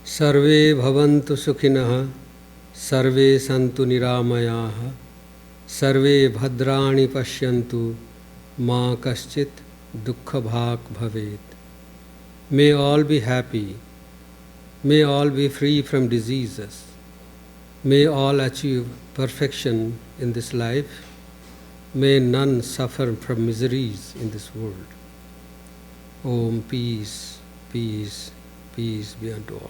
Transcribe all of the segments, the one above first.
सर्वे भवन्तु सुखिनः, सर्वे सन्तु निरामयाः, सर्वे भद्राणि पश्यन्तु, मा कश्चित् दुःखभाग् भवेत्. May all be happy, may all be free from diseases, may all achieve perfection in this life, may none suffer from miseries in this world. Om peace, peace, peace be unto all.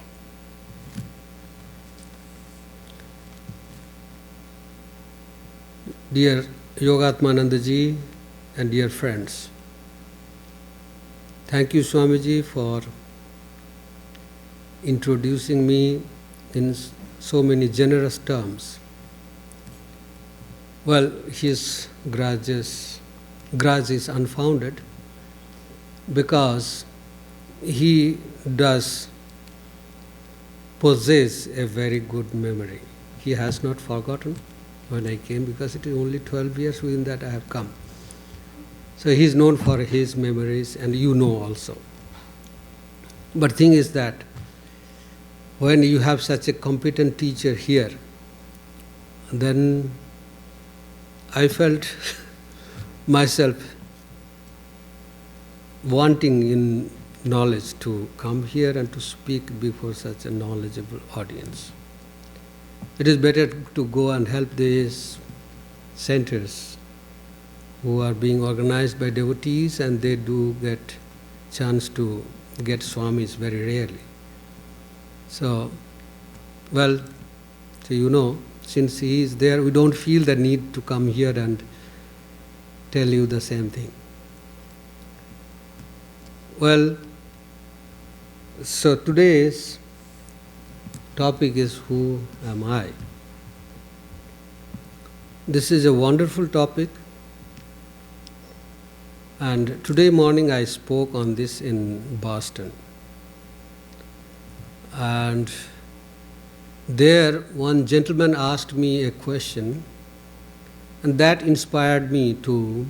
Dear Yogatmananda ji and dear friends, thank you Swamiji for introducing me in so many generous terms. Well, his grudge is unfounded because he does possess a very good memory. He has not forgotten when I came, because it is only 12 years within that I have come. So he is known for his memories, and you know also. But thing is that when you have such a competent teacher here, then I felt myself wanting in knowledge to come here and to speak before such a knowledgeable audience. It is better to go and help these centers who are being organized by devotees, and they do get chance to get Swamis very rarely. So, well, so you know, since he is there, we don't feel the need to come here and tell you the same thing. Well, so today's topic is Who Am I? This is a wonderful topic, and today morning I spoke on this in Boston. And there one gentleman asked me a question, and that inspired me to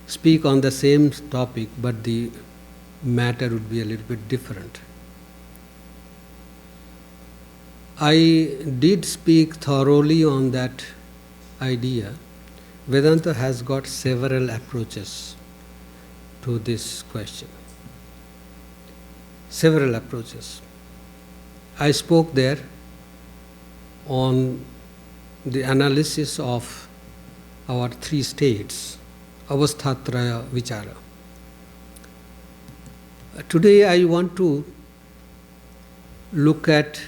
speak on the same topic, but the matter would be a little bit different. I did speak thoroughly on that idea. Vedanta has got several approaches to this question. Several approaches. I spoke there on the analysis of our three states, avasthatraya vichara. Today I want to look at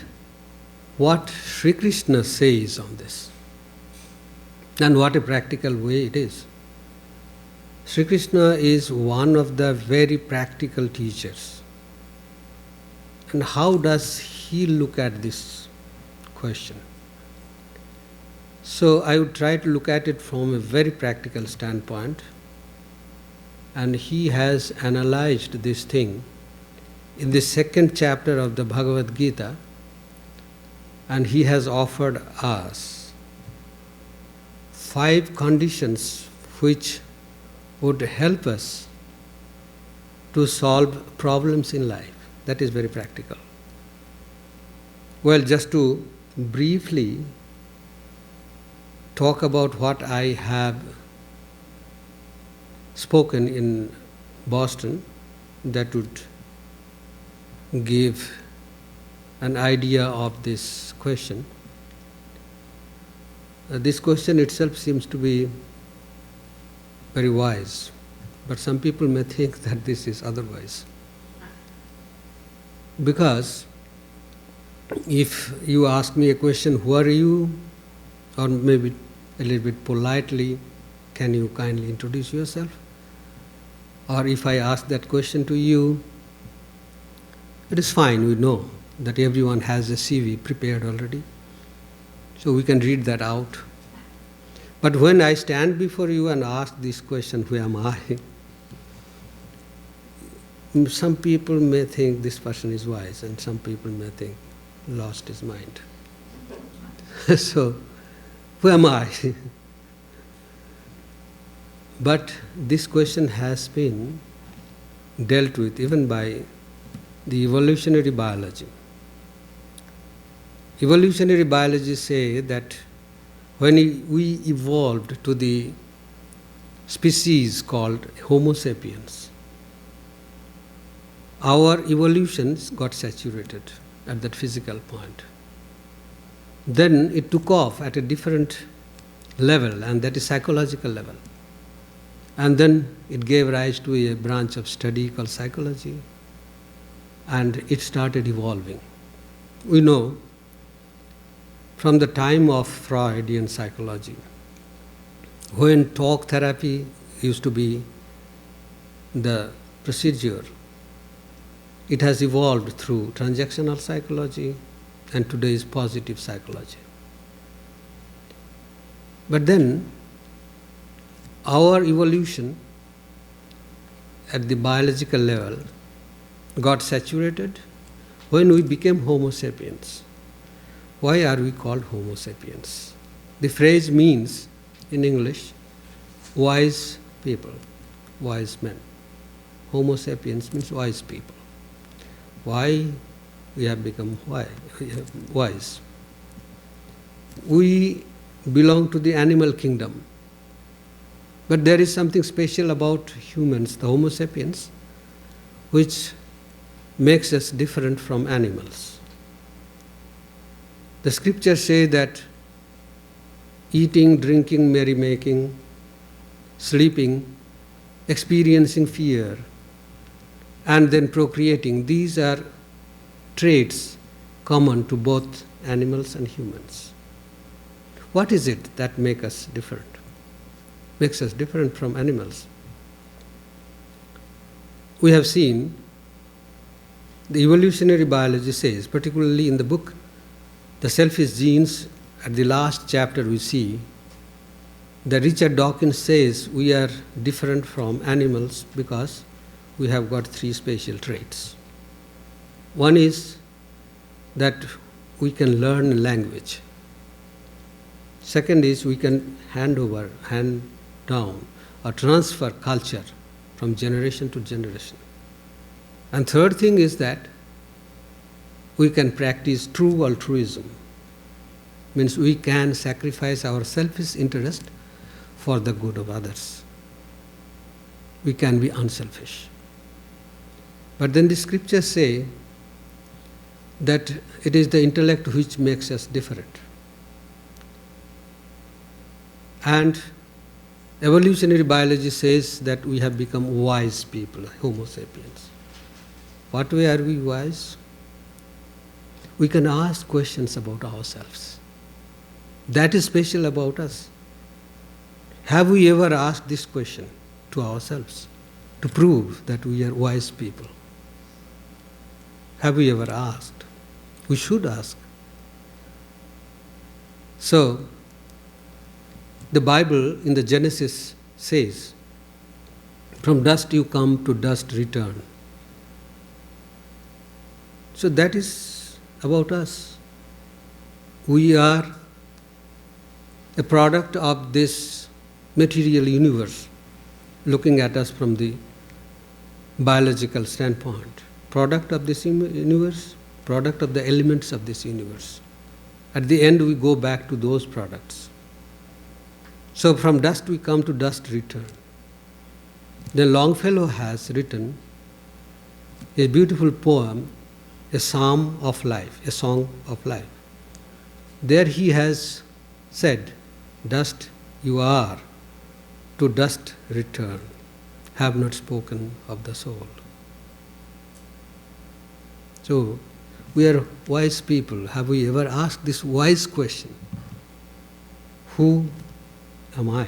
what Sri Krishna says on this, and what a practical way it is. Sri Krishna is one of the very practical teachers. And how does he look at this question? So I would try to look at it from a very practical standpoint, and he has analyzed this thing in the second chapter of the Bhagavad Gita, and he has offered us 5 conditions which would help us to solve problems in life. That is very practical. Well, just to briefly talk about what I have spoken in Boston, that would give an idea of this question. This question itself seems to be very wise, but some people may think that this is otherwise. Because if you ask me a question, who are you? Or maybe a little bit politely, can you kindly introduce yourself? Or if I ask that question to you, it is fine, we know that everyone has a CV prepared already, so we can read that out. But when I stand before you and ask this question, who am I? Some people may think this person is wise, and some people may think lost his mind. So, who am I? But this question has been dealt with even by the evolutionary biology. Evolutionary biologists say that when we evolved to the species called Homo sapiens, our evolutions got saturated at that physical point. Then it took off at a different level, and that is psychological level. And then it gave rise to a branch of study called psychology, and it started evolving. We know from the time of Freudian psychology, when talk therapy used to be the procedure, it has evolved through transactional psychology, and today is positive psychology. But then our evolution at the biological level got saturated when we became Homo sapiens. Why are we called Homo sapiens? The phrase means, in English, wise people, wise men. Homo sapiens means wise people. Why we have become wise? We belong to the animal kingdom. But there is something special about humans, the Homo sapiens, which makes us different from animals. The scriptures say that eating, drinking, merrymaking, sleeping, experiencing fear, and then procreating, these are traits common to both animals and humans. What is it that makes us different? Makes us different from animals? We have seen the evolutionary biology says, particularly in the book The Selfish Genes, at the last chapter we see that Richard Dawkins says we are different from animals because we have got three special traits. One is that we can learn language. Second is we can hand down or transfer culture from generation to generation. And third thing is that we can practice true altruism. Means we can sacrifice our selfish interest for the good of others. We can be unselfish. But then the scriptures say that it is the intellect which makes us different. And evolutionary biology says that we have become wise people, Homo sapiens. What way are we wise? We can ask questions about ourselves. That is special about us. Have we ever asked this question to ourselves to prove that we are wise people? Have we ever asked? We should ask. So, the Bible in the Genesis says, from dust you come, to dust return. So that is about us. We are a product of this material universe, looking at us from the biological standpoint. Product of this universe, product of the elements of this universe. At the end we go back to those products. So from dust we come, to dust return. Then Longfellow has written a beautiful poem, a psalm of life, a song of life. There he has said, dust you are, to dust return, have not spoken of the soul. So, we are wise people. Have we ever asked this wise question? Who am I?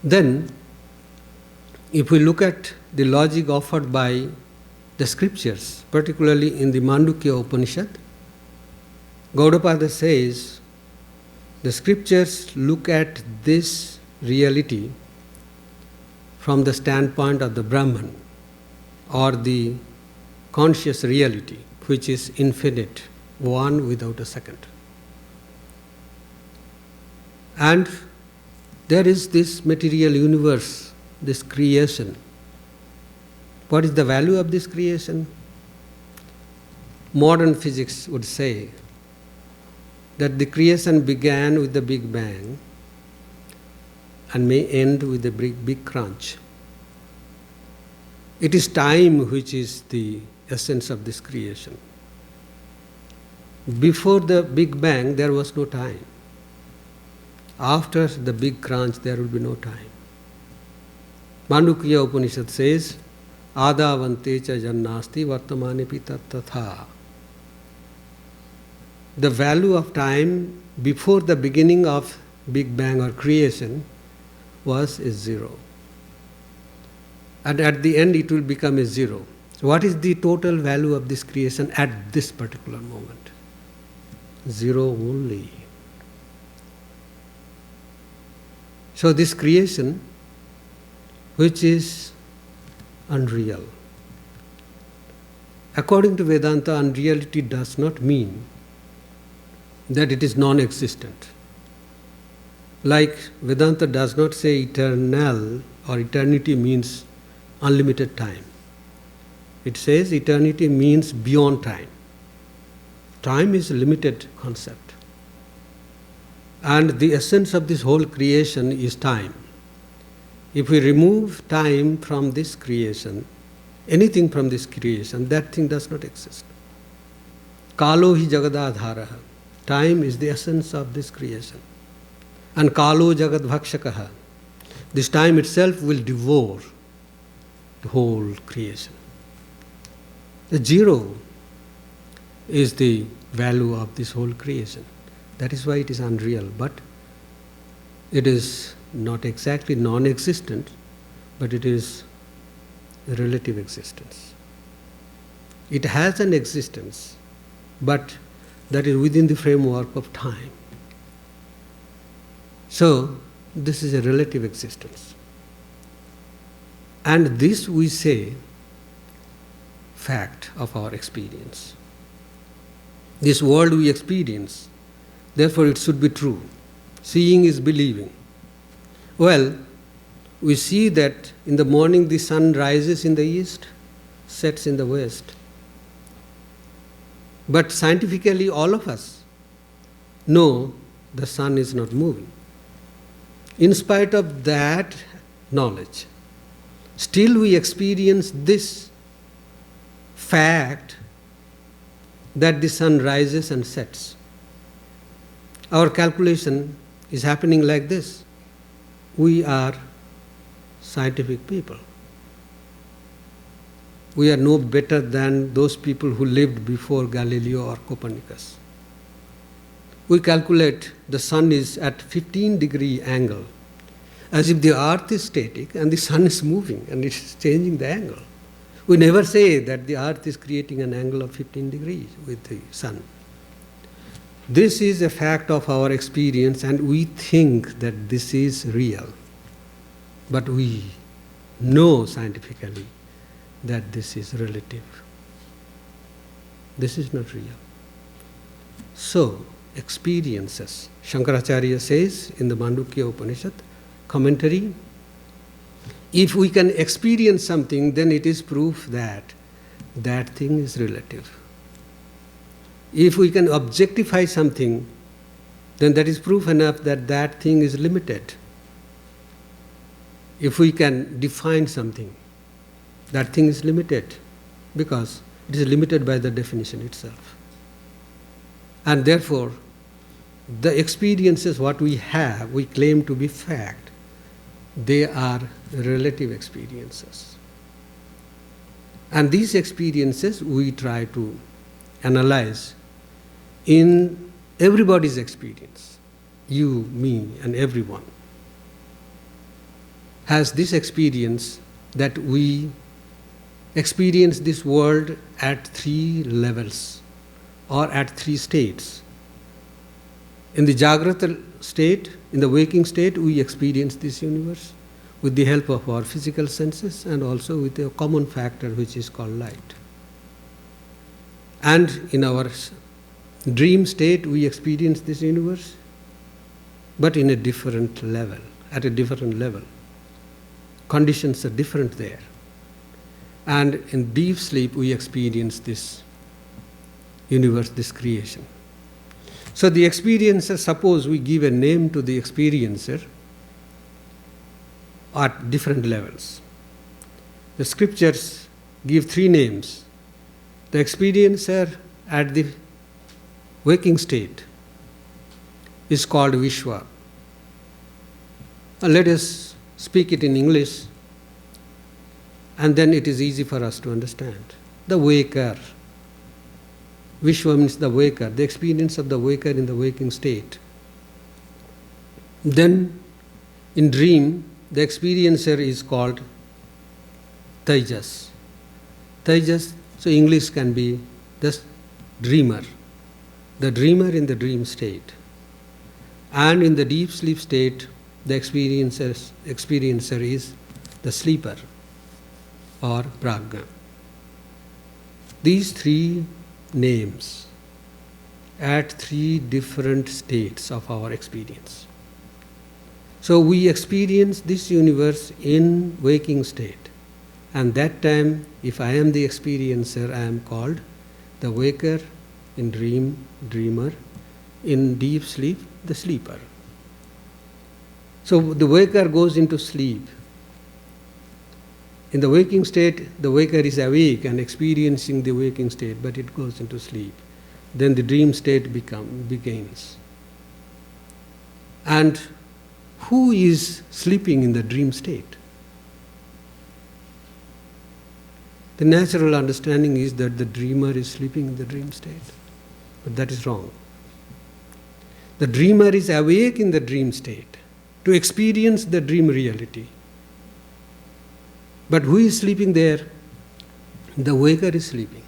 Then, if we look at the logic offered by the scriptures, particularly in the Mandukya Upanishad, Gaudapada says, the scriptures look at this reality from the standpoint of the Brahman, or the conscious reality, which is infinite, one without a second. And there is this material universe, this creation. What is the value of this creation? modern physics would say that the creation began with the Big Bang and may end with the big crunch. It is time which is the essence of this creation. Before the Big Bang, there was no time. After the big crunch, there will be no time. Mandukya Upanishad says, Adavante cha jannasti vartamanepi tattatha. The value of time before the beginning of Big Bang or creation is zero. And at the end it will become a zero. So what is the total value of this creation at this particular moment? Zero only. So this creation, which is unreal. According to Vedanta, unreality does not mean that it is non-existent. Like Vedanta does not say eternal or eternity means unlimited time. It says eternity means beyond time. Time is a limited concept. And the essence of this whole creation is time. If we remove time from this creation, anything from this creation, that thing does not exist. Kalo hi jagadadharaha. Time is the essence of this creation. And kalo jagad bhakshakaha. This time itself will devour the whole creation. The zero is the value of this whole creation. That is why it is unreal. But it is not exactly non-existent, but it is a relative existence. It has an existence, but that is within the framework of time. So, this is a relative existence. And this we say, fact of our experience. This world we experience, therefore it should be true. Seeing is believing. Well, we see that in the morning the sun rises in the east, sets in the west. But scientifically all of us know the sun is not moving. In spite of that knowledge, still we experience this fact that the sun rises and sets. Our calculation is happening like this. We are scientific people. We are no better than those people who lived before Galileo or Copernicus. We calculate the sun is at 15-degree angle, as if the earth is static and the sun is moving and it is changing the angle. We never say that the earth is creating an angle of 15 degrees with the sun. This is a fact of our experience and we think that this is real. But we know scientifically that this is relative. This is not real. So, experiences. Shankaracharya says in the Mandukya Upanishad commentary, if we can experience something, then it is proof that that thing is relative. If we can objectify something, then that is proof enough that that thing is limited. If we can define something, that thing is limited because it is limited by the definition itself. And therefore, the experiences what we have, we claim to be fact. They are relative experiences. And these experiences we try to analyze in everybody's experience. You, me, and everyone has this experience that we experience this world at 3 levels or at 3 states. In the Jagrata state, in the waking state, we experience this universe with the help of our physical senses and also with a common factor which is called light. And in our dream state, we experience this universe, but in a different level, at a different level. Conditions are different there. And in deep sleep, we experience this universe, this creation. So the experiencer, suppose we give a name to the experiencer at different levels. The scriptures give 3 names. The experiencer at the waking state is called Vishwa. Let us speak it in English, and then it is easy for us to understand. The waker. Vishwa means the waker, the experience of the waker in the waking state. Then, in dream, the experiencer is called Tejas. Tejas, so English can be the dreamer. The dreamer in the dream state. And in the deep sleep state, the experiencer is the sleeper or prajna. These 3 names at 3 different states of our experience. So we experience this universe in waking state. And that time, if I am the experiencer, I am called the waker, in dream, dreamer, in deep sleep, the sleeper. So the waker goes into sleep. In the waking state, the waker is awake and experiencing the waking state, but it goes into sleep. Then the dream state begins. And who is sleeping in the dream state? The natural understanding is that the dreamer is sleeping in the dream state. But that is wrong. The dreamer is awake in the dream state to experience the dream reality. But who is sleeping there? The waker is sleeping.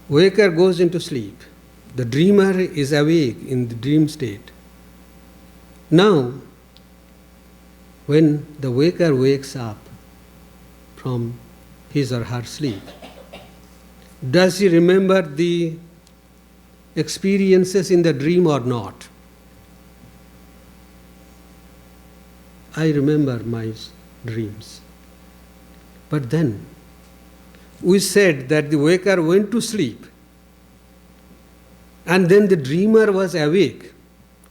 Waker goes into sleep. The dreamer is awake in the dream state. Now, when the waker wakes up from his or her sleep, does he remember the experiences in the dream or not? I remember my dreams. But then, we said that the waker went to sleep, and then the dreamer was awake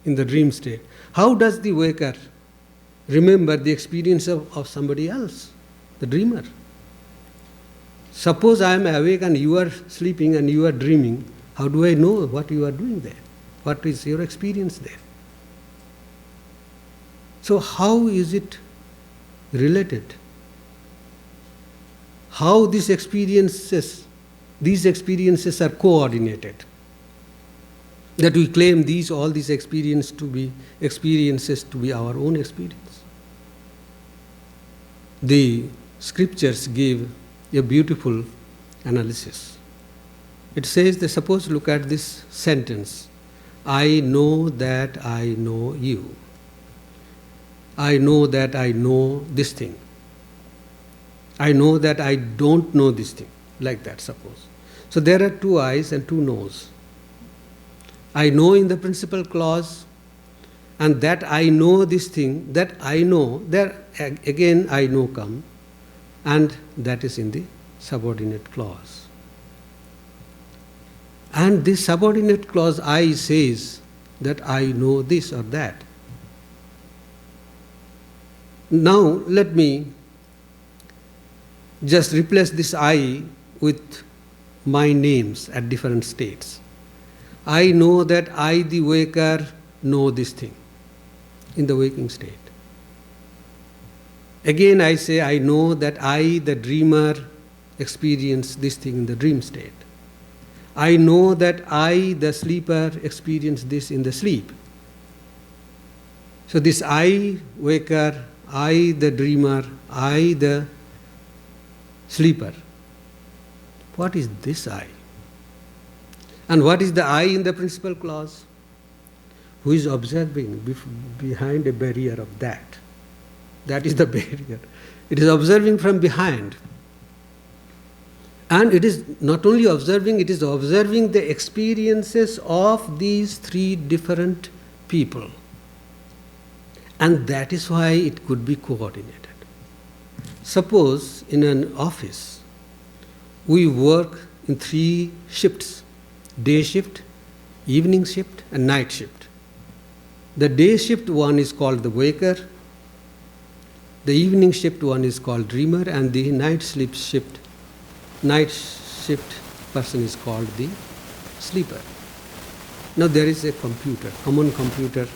in the dream state. How does the waker remember the experience of somebody else, the dreamer? Suppose I am awake and you are sleeping and you are dreaming. How do I know what you are doing there? What is your experience there? So how is it related? How these experiences are coordinated? That we claim all these experiences to be our own experience. The scriptures give a beautiful analysis. It says that, suppose look at this sentence, I know that I know you. I know that I know this thing. I know that I don't know this thing. Like that, suppose. So there are 2 I's and 2 no's. I know in the principal clause, and that I know this thing, that I know, there again I know come, and that is in the subordinate clause. And this subordinate clause I says that I know this or that. Now let me just replace this I with my names at different states. I know that I, the waker, know this thing in the waking state. Again I say I know that I, the dreamer, experience this thing in the dream state. I know that I, the sleeper, experience this in the sleep. So this I, waker, I, the dreamer, I, the sleeper. What is this I? And what is the I in the principal clause? Who is observing behind a barrier of that? That is the barrier. It is observing from behind. And it is not only observing, it is observing the experiences of these 3 different people. And that is why it could be coordinated. Suppose in an office, we work in 3 shifts. day shift, evening shift, and night shift. The day shift one is called the waker, the evening shift one is called dreamer, and the night shift person is called the sleeper. Now there is a computer, common computer,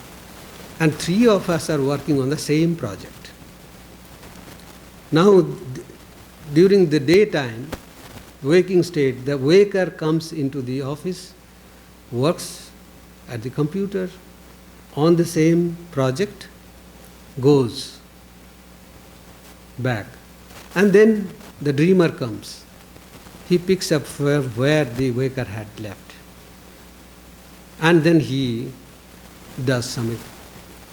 and three of us are working on the same project. Now during the daytime, waking state, the waker comes into the office, works at the computer on the same project, goes back. And then the dreamer comes. He picks up where the waker had left. And then he does some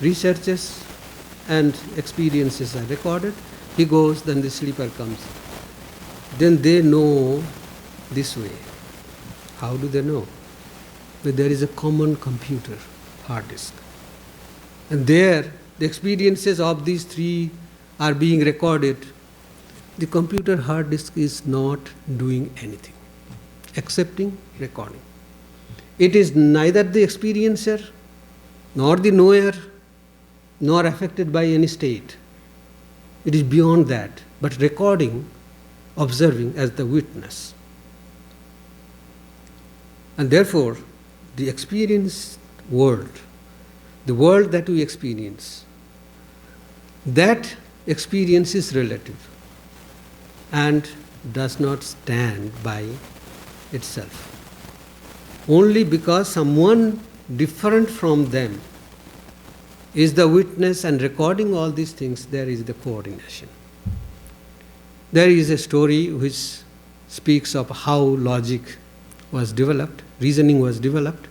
researches and experiences are recorded. He goes, then the sleeper comes. Then they know this way. How do they know? But there is a common computer, hard disk. And there, the experiences of these three are being recorded. The computer hard disk is not doing anything, excepting recording. It is neither the experiencer, nor the knower, nor affected by any state. It is beyond that, but recording, observing as the witness. And therefore, the experienced world, the world that we experience, that experience is relative and does not stand by itself. Only because someone different from them is the witness and recording all these things, there is the coordination. There is a story which speaks of how logic was developed, reasoning was developed.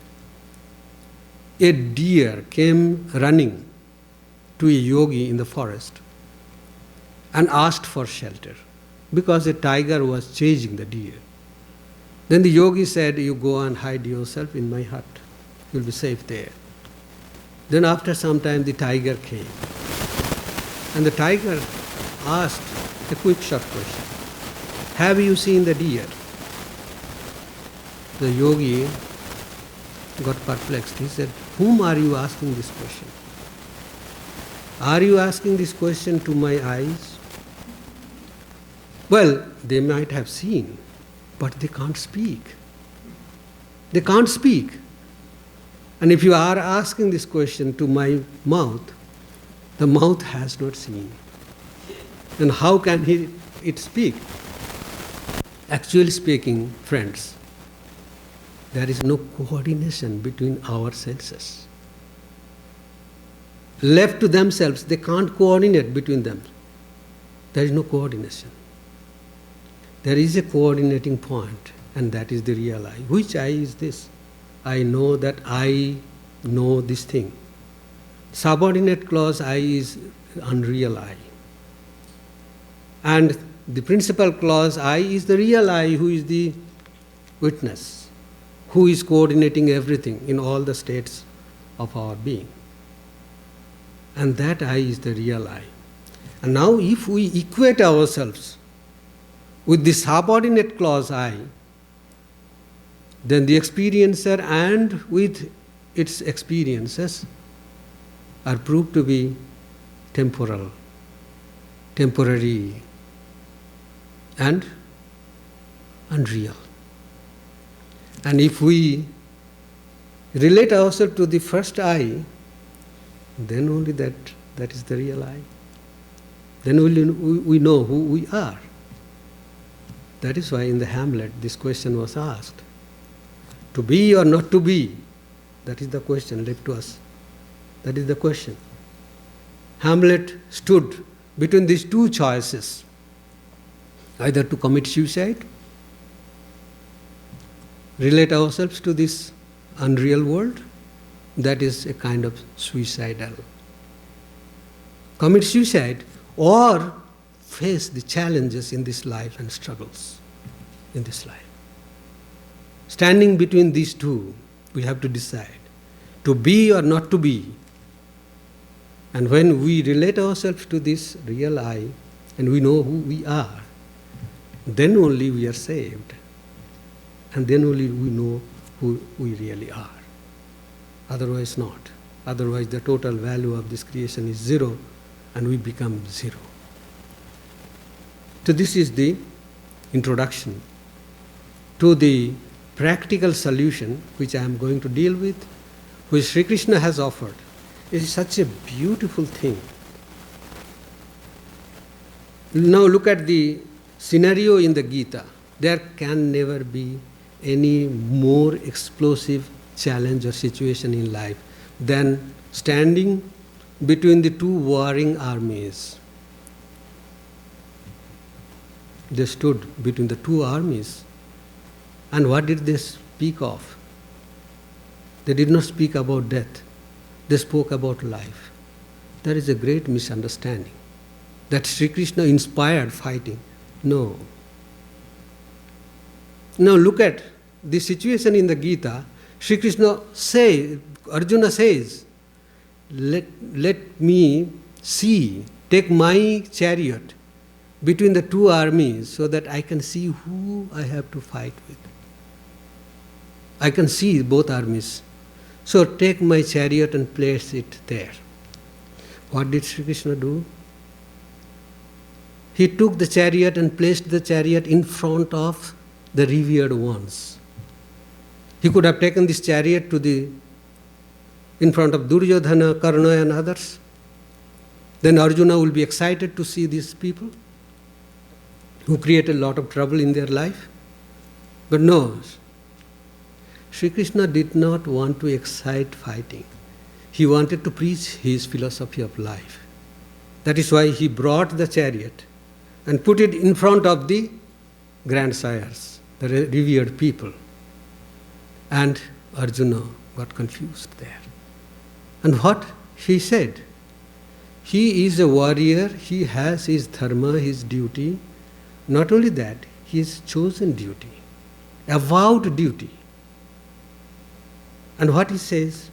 A deer came running to a yogi in the forest and asked for shelter because a tiger was chasing the deer. Then the yogi said, "You go and hide yourself in my hut. You'll be safe there." Then after some time the tiger came. And the tiger asked a quick short question. "Have you seen the deer?" The yogi got perplexed. He said, "Whom are you asking this question? Are you asking this question to my eyes?" Well, they might have seen, but they can't speak. They can't speak. And if you are asking this question to my mouth, the mouth has not seen. Then how can it speak? Actually speaking, friends, there is no coordination between our senses. Left to themselves, they can't coordinate between them. There is no coordination. There is a coordinating point, and that is the real I. Which I is this? I know that I know this thing. Subordinate clause I is unreal I. And the principal clause I is the real I, who is the witness, who is coordinating everything in all the states of our being. And that I is the real I. And now if we equate ourselves with the subordinate clause I, then the experiencer and with its experiences are proved to be temporal, temporary, and unreal. And if we relate ourselves to the first I, then only that is the real I. Then we know who we are. That is why in the Hamlet this question was asked. To be or not to be? That is the question left to us. That is the question. Hamlet stood between these two choices, either to commit suicide, relate ourselves to this unreal world, that is a kind of suicidal. Commit suicide or face the challenges in this life and struggles in this life. Standing between these two, we have to decide to be or not to be. And when we relate ourselves to this real I and we know who we are, then only we are saved. And then only we know who we really are. Otherwise not. Otherwise the total value of this creation is zero and we become zero. So this is the introduction to the practical solution which I am going to deal with, which Sri Krishna has offered. It is such a beautiful thing. Now look at the scenario in the Gita. There can never be any more explosive challenge or situation in life than standing between the two warring armies. They stood between the two armies. And what did they speak of? They did not speak about death. They spoke about life. There is a great misunderstanding that Sri Krishna inspired fighting. No. Now look at the situation in the Gita. Sri Krishna Arjuna says, let me take my chariot between the two armies so that I can see who I have to fight with. I can see both armies. So take my chariot and place it there. What did Sri Krishna do? He took the chariot and placed the chariot in front of the revered ones. He could have taken this chariot in front of Duryodhana, Karna and others. Then Arjuna will be excited to see these people who create a lot of trouble in their life. But no, Sri Krishna did not want to excite fighting. He wanted to preach his philosophy of life. That is why he brought the chariot and put it in front of the grandsires, the revered people. And Arjuna got confused there. And what he said? He is a warrior, he has his dharma, his duty. Not only that, his chosen duty, avowed duty. And what he says?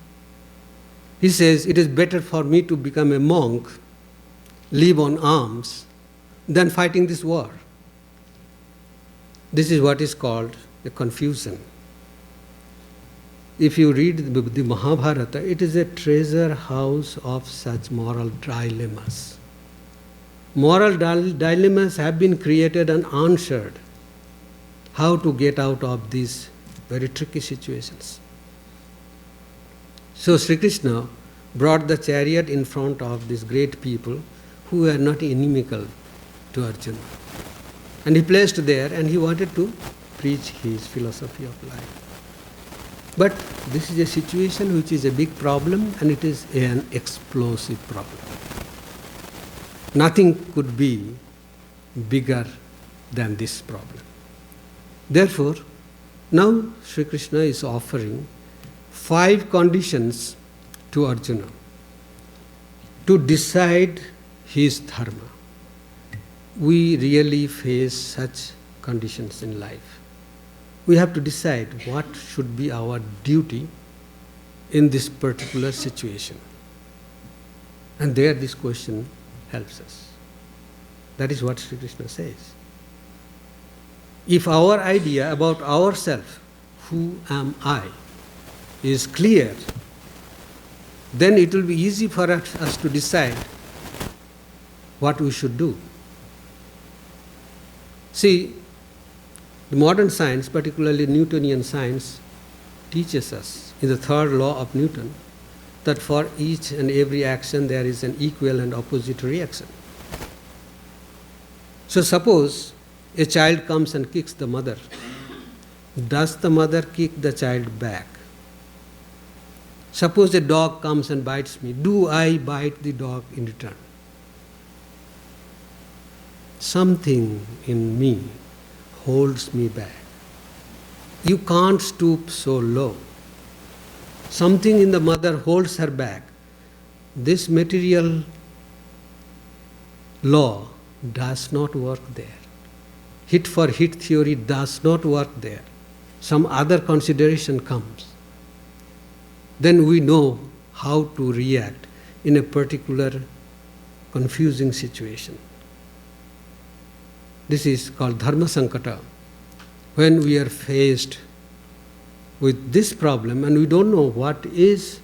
He says, it is better for me to become a monk, live on alms, than fighting this war. This is what is called a confusion. If you read the Mahabharata, it is a treasure house of such moral dilemmas. Moral dilemmas have been created and answered. How to get out of these very tricky situations. So Sri Krishna brought the chariot in front of these great people who were not inimical to Arjuna. And he placed there and he wanted to preach his philosophy of life. But this is a situation which is a big problem and it is an explosive problem. Nothing could be bigger than this problem. Therefore, now Sri Krishna is offering 5 conditions to Arjuna to decide his dharma. We really face such conditions in life. We have to decide what should be our duty in this particular situation. And there this question helps us. That is what Sri Krishna says. If our idea about ourselves, who am I, is clear, then it will be easy for us to decide what we should do. See, the modern science, particularly Newtonian science, teaches us in the third law of Newton that for each and every action there is an equal and opposite reaction. So suppose a child comes and kicks the mother. Does the mother kick the child back? Suppose a dog comes and bites me. Do I bite the dog in return? Something in me holds me back. You can't stoop so low. Something in the mother holds her back. This material law does not work there. Hit for hit theory does not work there. Some other consideration comes. Then we know how to react in a particular confusing situation. This is called dharma sankata. When we are faced with this problem and we don't know what is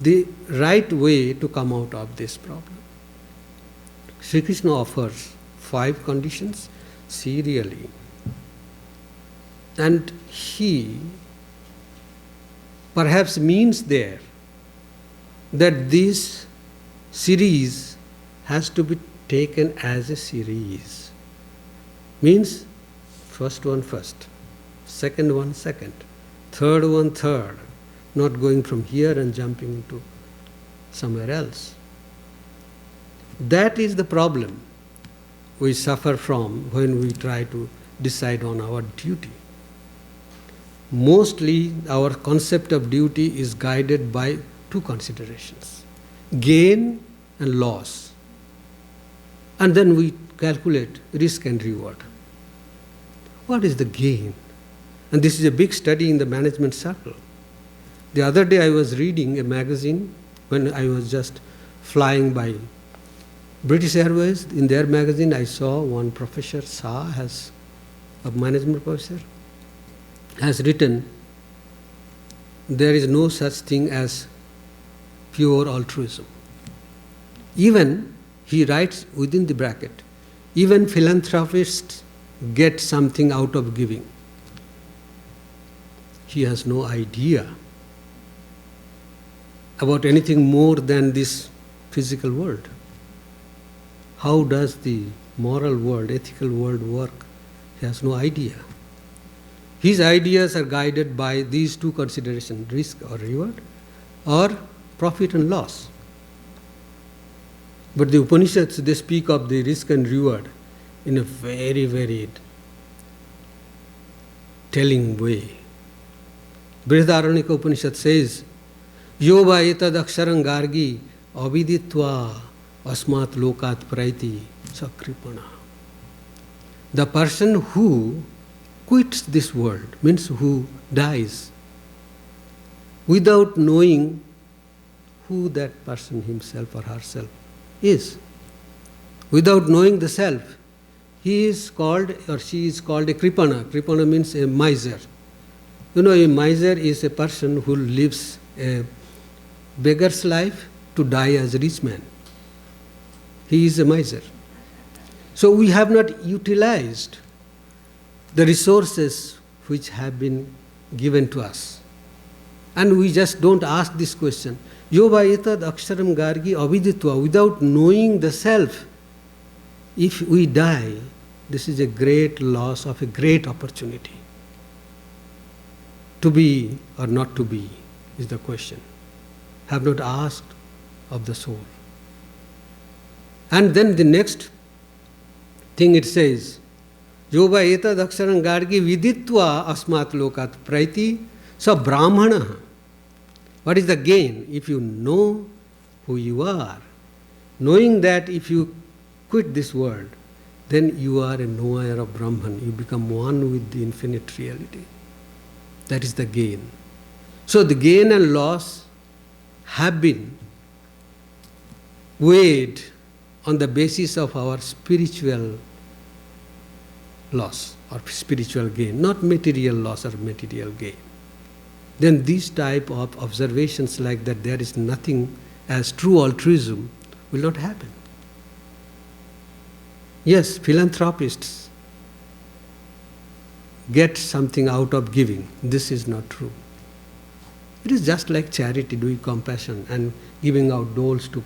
the right way to come out of this problem. Sri Krishna offers 5 conditions serially. And he perhaps means there that this series has to be taken as a series. Means first one first, second one second, third one third, not going from here and jumping into somewhere else. That is the problem we suffer from when we try to decide on our duty. Mostly our concept of duty is guided by 2 considerations, gain and loss. And then we calculate risk and reward. What is the gain? And this is a big study in the management circle. The other day I was reading a magazine when I was just flying by British Airways. In their magazine I saw one Professor Shah, a management professor, has written, there is no such thing as pure altruism. Even, he writes within the bracket, even philanthropists get something out of giving. He has no idea about anything more than this physical world. How does the moral world, ethical world work? He has no idea. His ideas are guided by these 2 considerations, risk or reward, or profit and loss. But the Upanishads, they speak of the risk and reward in a very, very telling way. Brihadaranyaka Upanishad says, Yo va etad aksharam gargi aviditva asmat lokat praiti sakripana. The person who quits this world, means who dies, without knowing who that person himself or herself is. Without knowing the self, he is called or she is called a kripana. Kripana means a miser. You know, a miser is a person who lives a beggar's life to die as a rich man. He is a miser. So we have not utilized the resources which have been given to us. And we just don't ask this question. Yoba etad aksharam gargi aviditva, without knowing the self. If we die, this is a great loss of a great opportunity. To be or not to be is the question. Have not asked of the soul. And then the next thing it says, Yoba etad aksharam gargi viditva asmat lokat praiti sa brahmana. What is the gain? If you know who you are, knowing that if you quit this world, then you are a knower of Brahman. You become one with the infinite reality. That is the gain. So the gain and loss have been weighed on the basis of our spiritual loss or spiritual gain, not material loss or material gain. Then these type of observations like that there is nothing as true altruism will not happen. Yes, philanthropists get something out of giving. This is not true. It is just like charity, doing compassion and giving out doles to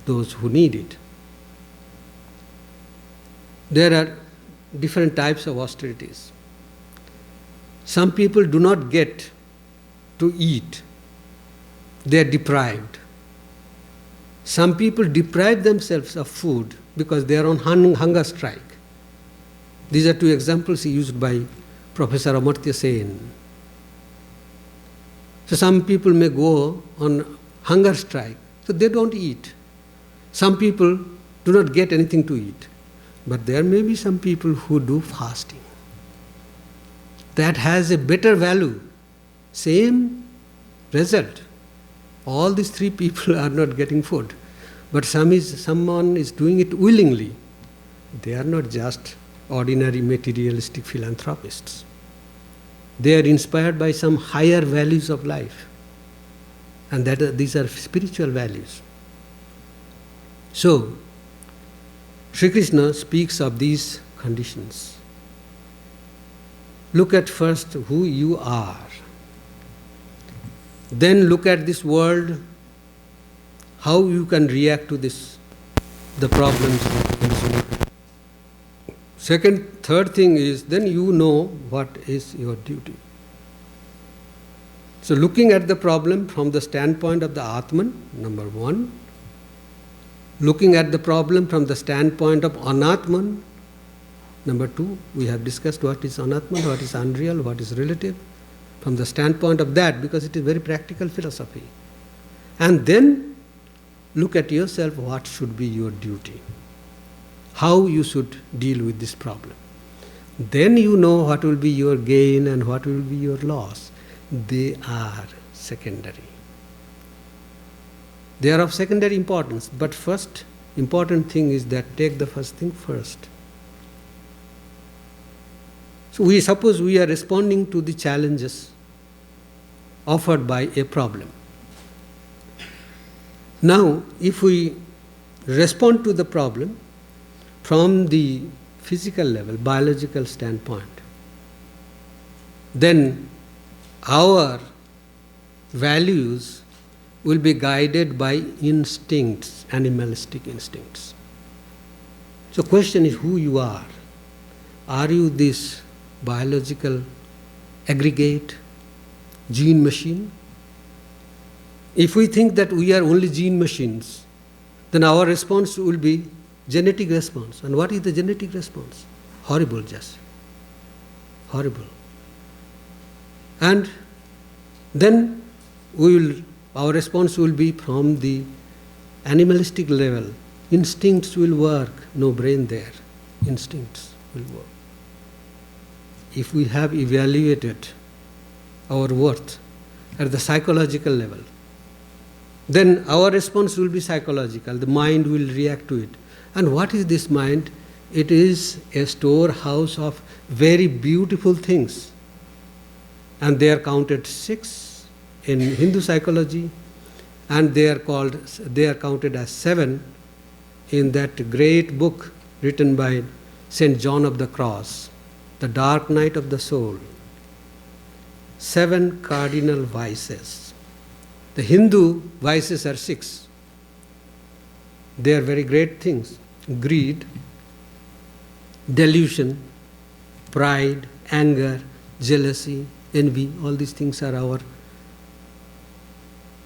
those who need it. There are different types of austerities. Some people do not get to eat. They are deprived. Some people deprive themselves of food because they are on hunger strike. These are 2 examples used by Professor Amartya Sen. So some people may go on hunger strike, so they don't eat. Some people do not get anything to eat. But there may be some people who do fasting. That has a better value. Same result. All these 3 people are not getting food. But someone is doing it willingly. They are not just ordinary materialistic philanthropists. They are inspired by some higher values of life. And these are spiritual values. So, Sri Krishna speaks of these conditions. Look at first who you are. Then look at this world, how you can react to the problems in this world. Third thing is, then you know what is your duty. So looking at the problem from the standpoint of the Atman, number one. Looking at the problem from the standpoint of Anatman, number two. We have discussed what is Anatman, what is unreal, what is relative. From the standpoint of that, because it is very practical philosophy. And then look at yourself, what should be your duty. How you should deal with this problem. Then you know what will be your gain and what will be your loss. They are secondary. They are of secondary importance, but first important thing is that take the first thing first. So we suppose we are responding to the challenges offered by a problem. Now, if we respond to the problem from the physical level, biological standpoint, then our values will be guided by instincts, animalistic instincts. So question is who you are. Are you this biological aggregate, gene machine? If we think that we are only gene machines, then our response will be genetic response. And what is the genetic response? Horrible, just. Horrible. And then our response will be from the animalistic level. Instincts will work, no brain there. Instincts will work. If we have evaluated our worth at the psychological level, then our response will be psychological. The mind will react to it. And what is this mind? It is a storehouse of very beautiful things. And they are counted 6 in Hindu psychology, and they are counted as 7 in that great book written by St. John of the Cross, The Dark Night of the Soul. 7 cardinal vices. The Hindu vices are 6. They are very great things. Greed, delusion, pride, anger, jealousy, envy, all these things are our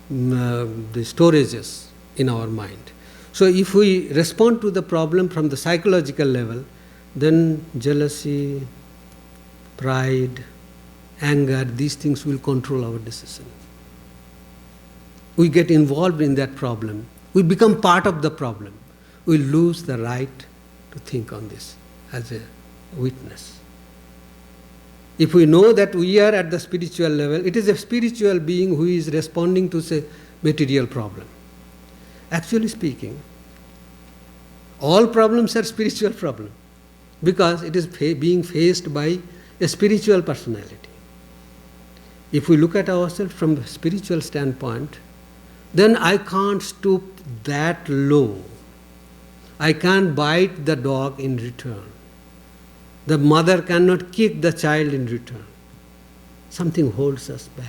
the storages in our mind. So if we respond to the problem from the psychological level, then jealousy, pride, anger, these things will control our decision. We get involved in that problem. We become part of the problem. We lose the right to think on this as a witness. If we know that we are at the spiritual level, it is a spiritual being who is responding to, say, material problem. Actually speaking, all problems are spiritual problems because it is being faced by a spiritual personality. If we look at ourselves from a spiritual standpoint, then I can't stoop that low. I can't bite the dog in return. The mother cannot kick the child in return. Something holds us back.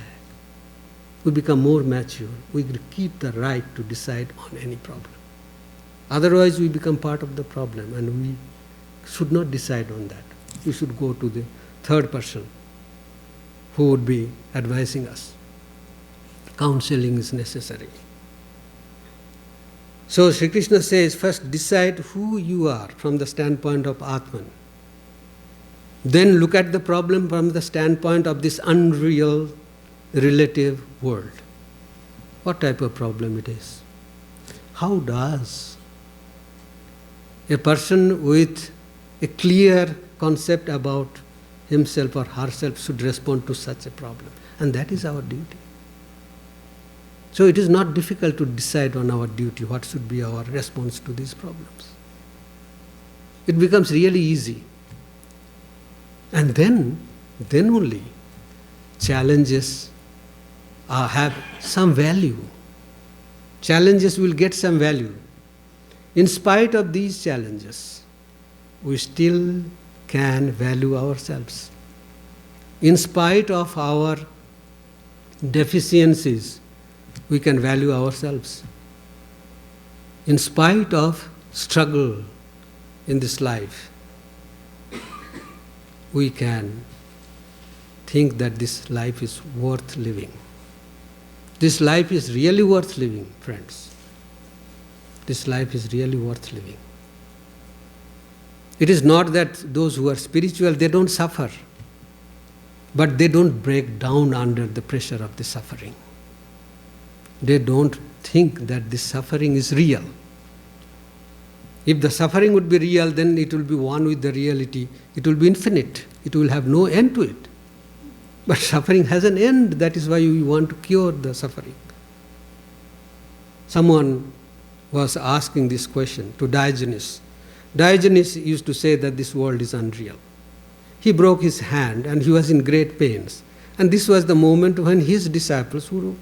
We become more mature. We keep the right to decide on any problem. Otherwise, we become part of the problem, and we should not decide on that. We should go to the third person who would be advising us. Counseling is necessary. So Sri Krishna says, first decide who you are from the standpoint of Atman. Then look at the problem from the standpoint of this unreal, relative world. What type of problem it is? How does a person with a clear concept about himself or herself should respond to such a problem? And that is our duty. So it is not difficult to decide on our duty, what should be our response to these problems. It becomes really easy. And then only challenges have some value. Challenges will get some value. In spite of these challenges, we still can value ourselves. In spite of our deficiencies, we can value ourselves. In spite of struggle in this life, we can think that this life is worth living. This life is really worth living, friends. This life is really worth living. It is not that those who are spiritual, they don't suffer, but they don't break down under the pressure of the suffering. They don't think that this suffering is real. If the suffering would be real, then it will be one with the reality. It will be infinite. It will have no end to it. But suffering has an end. That is why we want to cure the suffering. Someone was asking this question to Diogenes. Diogenes used to say that this world is unreal. He broke his hand and he was in great pains. And this was the moment when his disciples, who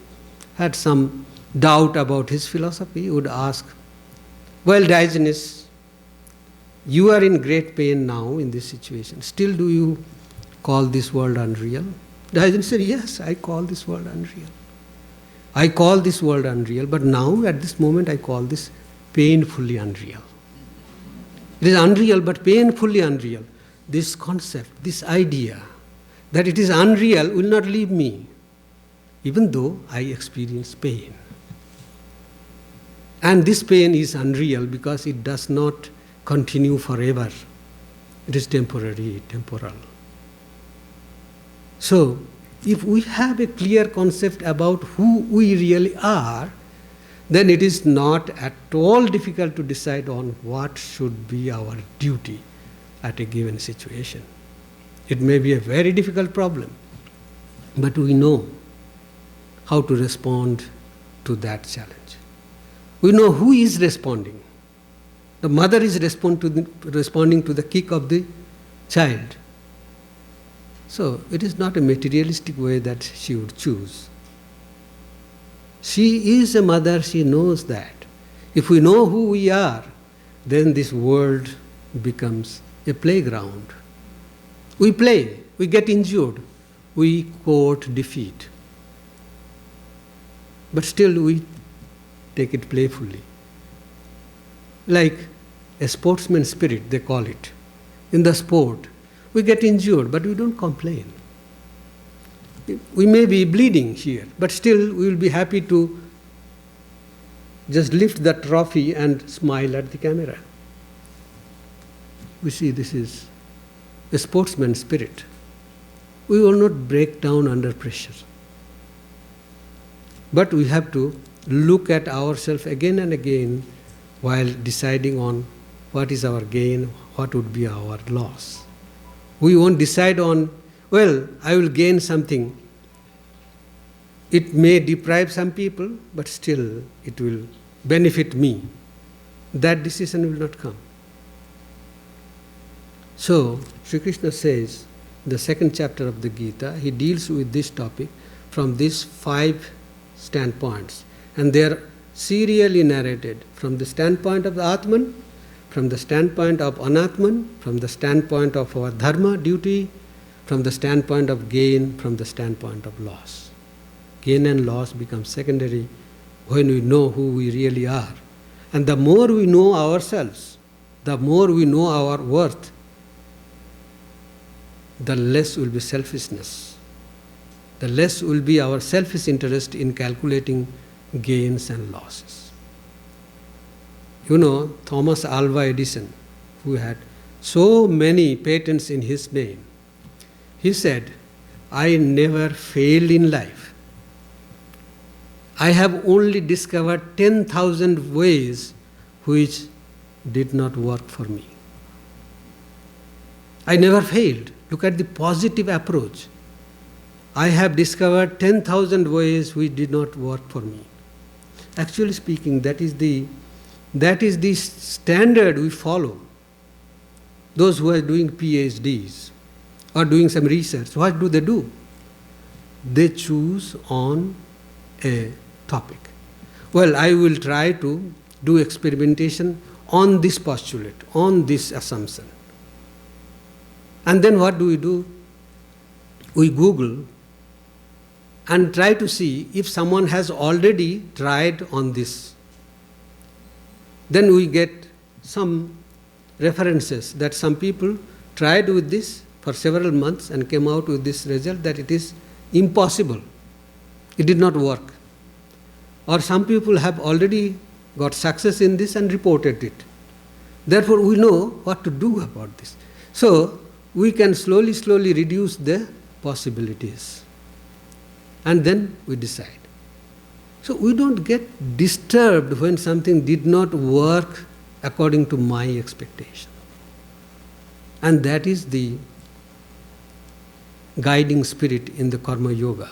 had some doubt about his philosophy, would ask, well, Diogenes, you are in great pain now in this situation. Still do you call this world unreal? Diogenes said, yes, I call this world unreal. I call this world unreal, but now at this moment I call this painfully unreal. It is unreal, but painfully unreal. This concept, this idea that it is unreal will not leave me, even though I experience pain. And this pain is unreal because it does not continue forever. It is temporary, temporal. So, if we have a clear concept about who we really are, then it is not at all difficult to decide on what should be our duty at a given situation. It may be a very difficult problem, but we know how to respond to that challenge. We know who is responding. The mother is responding to the kick of the child. So it is not a materialistic way that she would choose. She is a mother, she knows that. If we know who we are, then this world becomes a playground. We play, we get injured, we court defeat. But still we take it playfully. Like a sportsman spirit, they call it. In the sport, we get injured, but we don't complain. We may be bleeding here, but still we will be happy to just lift the trophy and smile at the camera. We see this is a sportsman spirit. We will not break down under pressure. But we have to look at ourselves again and again while deciding on what is our gain, what would be our loss. We won't decide on, well, I will gain something. It may deprive some people, but still it will benefit me. That decision will not come. So, Sri Krishna says, the second chapter of the Gita, he deals with this topic from these 5 standpoints. And they are serially narrated from the standpoint of the Atman, from the standpoint of Anatman, from the standpoint of our dharma, duty, from the standpoint of gain, from the standpoint of loss. Gain and loss become secondary when we know who we really are. And the more we know ourselves, the more we know our worth, the less will be selfishness. The less will be our selfish interest in calculating gains and losses. You know, Thomas Alva Edison, who had so many patents in his name, he said, I never failed in life. I have only discovered 10,000 ways which did not work for me. I never failed. Look at the positive approach. I have discovered 10,000 ways which did not work for me. Actually speaking, that is the standard we follow. Those who are doing PhDs or doing some research, what do? they choose on a topic. Well, I will try to do experimentation on this postulate, on this assumption. And then what do? We Google and try to see if someone has already tried on this. Then we get some references that some people tried with this for several months and came out with this result that it is impossible. It did not work. Or some people have already got success in this and reported it. Therefore, we know what to do about this. So, we can slowly reduce the possibilities. And then we decide. So, we don't get disturbed when something did not work according to my expectation. And that is the guiding spirit in the Karma Yoga.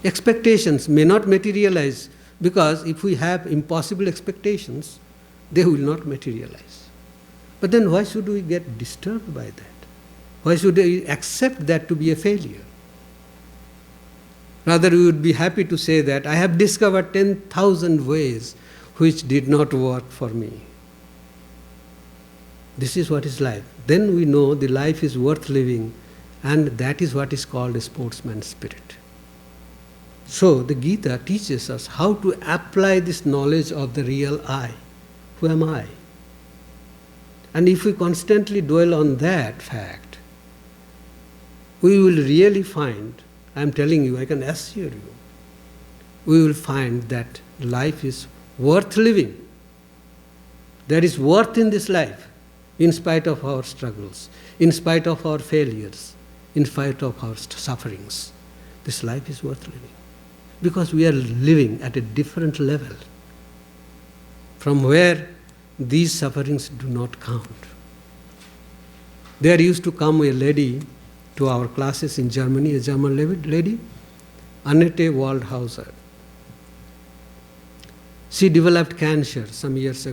Expectations may not materialize because if we have impossible expectations, they will not materialize. But then why should we get disturbed by that? Why should we accept that to be a failure? Rather, we would be happy to say that I have discovered 10,000 ways which did not work for me. This is what is life. Then we know the life is worth living, and that is what is called a sportsman's spirit. So the Gita teaches us how to apply this knowledge of the real I. Who am I? And if we constantly dwell on that fact, we will really find, I am telling you, I can assure you, we will find that life is worth living. There is worth in this life, in spite of our struggles, in spite of our failures, in spite of our sufferings. This life is worth living. Because we are living at a different level from where these sufferings do not count. There used to come a lady to our classes in Germany, a German lady, Annette Waldhauser. She developed cancer some 3 years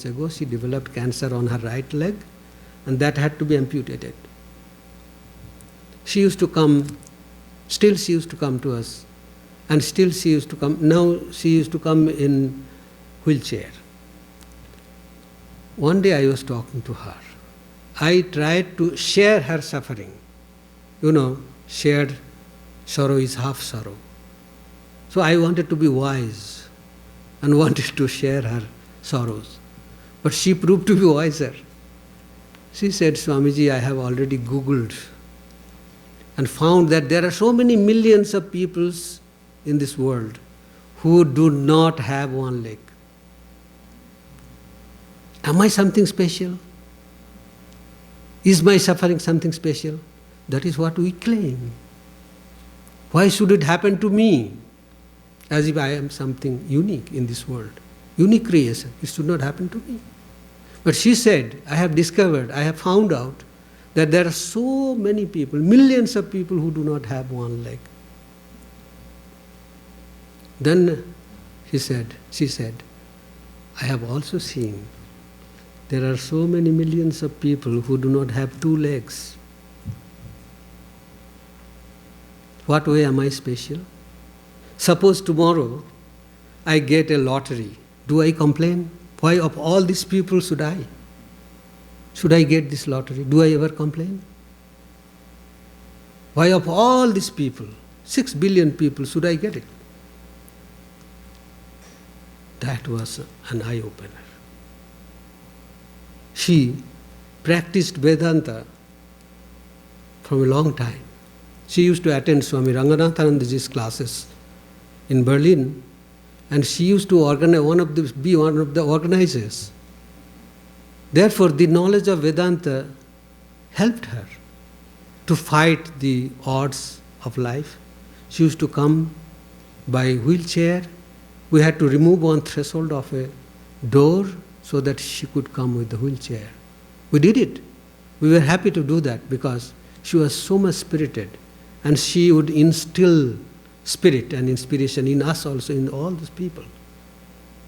ago. She developed cancer on her right leg, and that had to be amputated. She used to come, still she used to come to us, and still she used to come, now she used to come in wheelchair. One day I was talking to her. I tried to share her suffering. You know, shared sorrow is half sorrow. So I wanted to be wise and wanted to share her sorrows. But she proved to be wiser. She said, Swamiji, I have already Googled and found that there are so many millions of people in this world who do not have one leg. Am I something special? Is my suffering something special? That is what we claim. Why should it happen to me? As if I am something unique in this world. Unique creation. It should not happen to me. But she said, I have discovered, I have found out that there are so many people, millions of people who do not have one leg. Then she said, I have also seen there are so many millions of people who do not have 2 legs. What way am I special? Suppose tomorrow I get a lottery. Do I complain? Why of all these people should I? Should I get this lottery? Do I ever complain? Why of all these people, 6 billion people, should I get it? That was an eye-opener. She practiced Vedanta from a long time. She used to attend Swami Ranganathanandaji's classes in Berlin, and she used to be one of the organizers. Therefore, the knowledge of Vedanta helped her to fight the odds of life. She used to come by wheelchair. We had to remove one threshold of a door so that she could come with the wheelchair. We did it. We were happy to do that because she was so much spirited, and she would instill spirit and inspiration in us also, in all these people.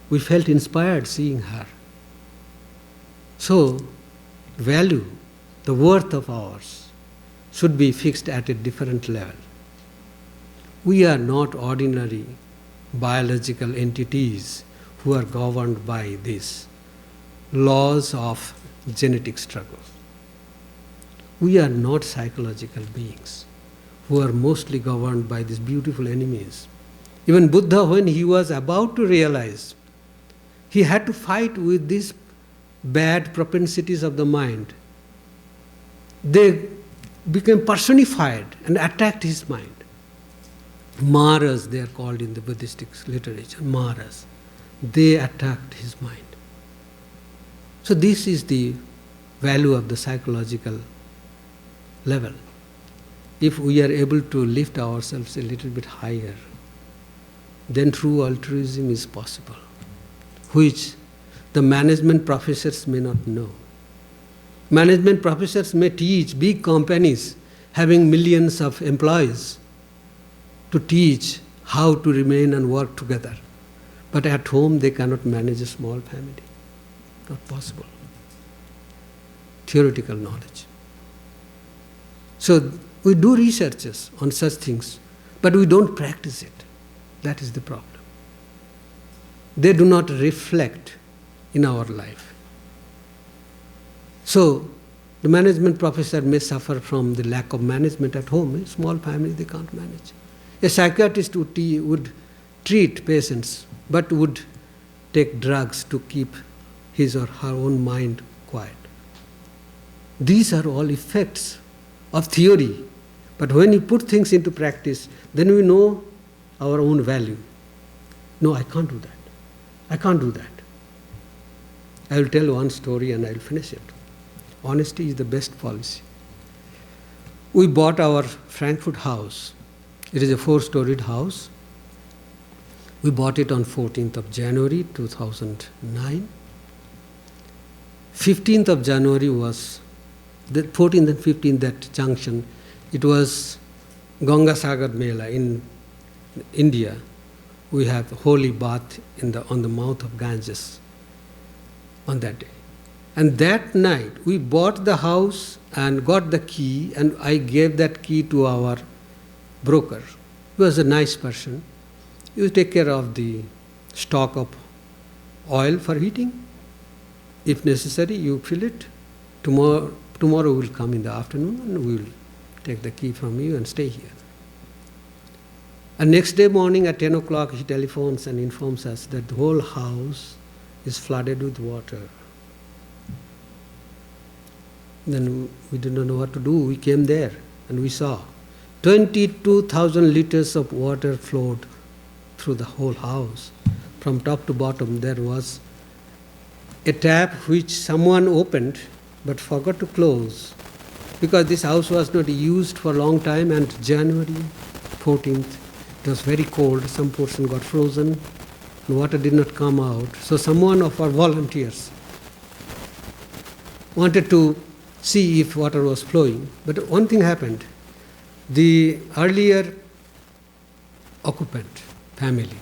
We felt inspired seeing her. So, value, the worth of ours, should be fixed at a different level. We are not ordinary biological entities who are governed by these laws of genetic struggle. We are not psychological beings who are mostly governed by these beautiful enemies. Even Buddha, when he was about to realize, he had to fight with these bad propensities of the mind. They became personified and attacked his mind. Maras, they are called in the Buddhistic literature, Maras. They attacked his mind. So this is the value of the psychological level. If we are able to lift ourselves a little bit higher, then true altruism is possible, which the management professors may not know. Management professors may teach big companies having millions of employees to teach how to remain and work together. But at home they cannot manage a small family. Not possible. Theoretical knowledge. So we do researches on such things, but we don't practice it. That is the problem. They do not reflect in our life. So the management professor may suffer from the lack of management at home. A small family, they can't manage. A psychiatrist would treat patients, but would take drugs to keep his or her own mind quiet. These are all effects of theory. But when you put things into practice, then we know our own value. No, I can't do that. I can't do that. I will tell one story and I will finish it. Honesty is the best policy. We bought our Frankfurt house. It is a 4-storied house. We bought it on 14th of January 2009. 15th of January was, the 14th and 15th, that junction, it was Ganga Sagar Mela in India. We have holy bath on the mouth of Ganges on that day. And that night we bought the house and got the key, and I gave that key to our broker. He was a nice person. You take care of the stock of oil for heating. If necessary, you fill it. Tomorrow we'll come in the afternoon and we'll take the key from you and stay here. And next day morning at 10 o'clock, he telephones and informs us that the whole house is flooded with water. Then we didn't know what to do. We came there and we saw 22,000 liters of water flowed through the whole house. From top to bottom, there was a tap which someone opened but forgot to close, because this house was not used for a long time, and January 14th, it was very cold, some portion got frozen, the water did not come out. So someone of our volunteers wanted to see if water was flowing. But one thing happened. The earlier occupant family,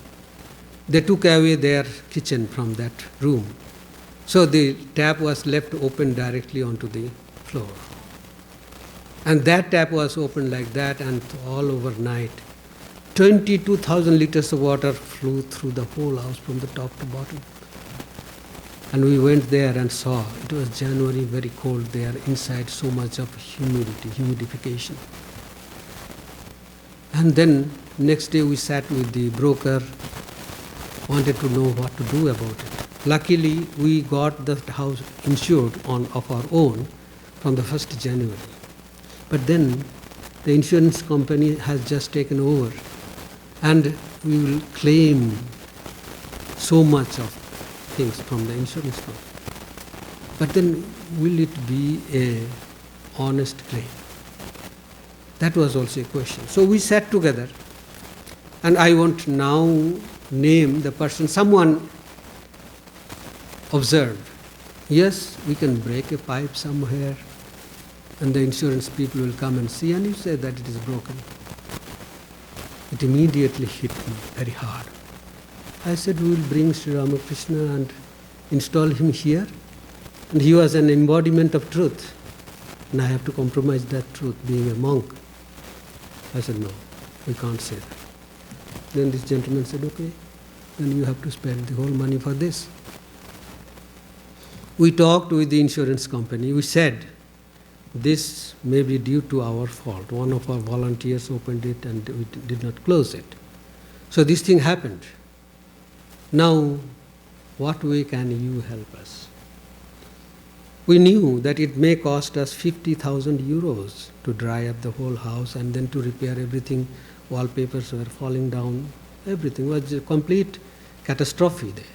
they took away their kitchen from that room. So the tap was left open directly onto the floor. And that tap was opened like that, and all overnight, 22,000 liters of water flew through the whole house from the top to bottom. And we went there and saw, it was January, very cold there, inside so much of humidity, humidification. And then next day we sat with the broker, wanted to know what to do about it. Luckily, we got the house insured of our own from the 1st January. But then the insurance company has just taken over, and we will claim so much of things from the insurance company. But then will it be an honest claim? That was also a question. So we sat together, and I won't now name the person. Someone observed, yes, we can break a pipe somewhere, and the insurance people will come and see, and you say that it is broken. It immediately hit me very hard. I said, we will bring Sri Ramakrishna and install him here. And he was an embodiment of truth. And I have to compromise that truth, being a monk. I said, no, we can't say that. Then this gentleman said, okay, then you have to spend the whole money for this. We talked with the insurance company. We said, this may be due to our fault. One of our volunteers opened it and we did not close it. So this thing happened. Now, what way can you help us? We knew that it may cost us 50,000 euros to dry up the whole house and then to repair everything. Wallpapers were falling down. Everything was a complete catastrophe there.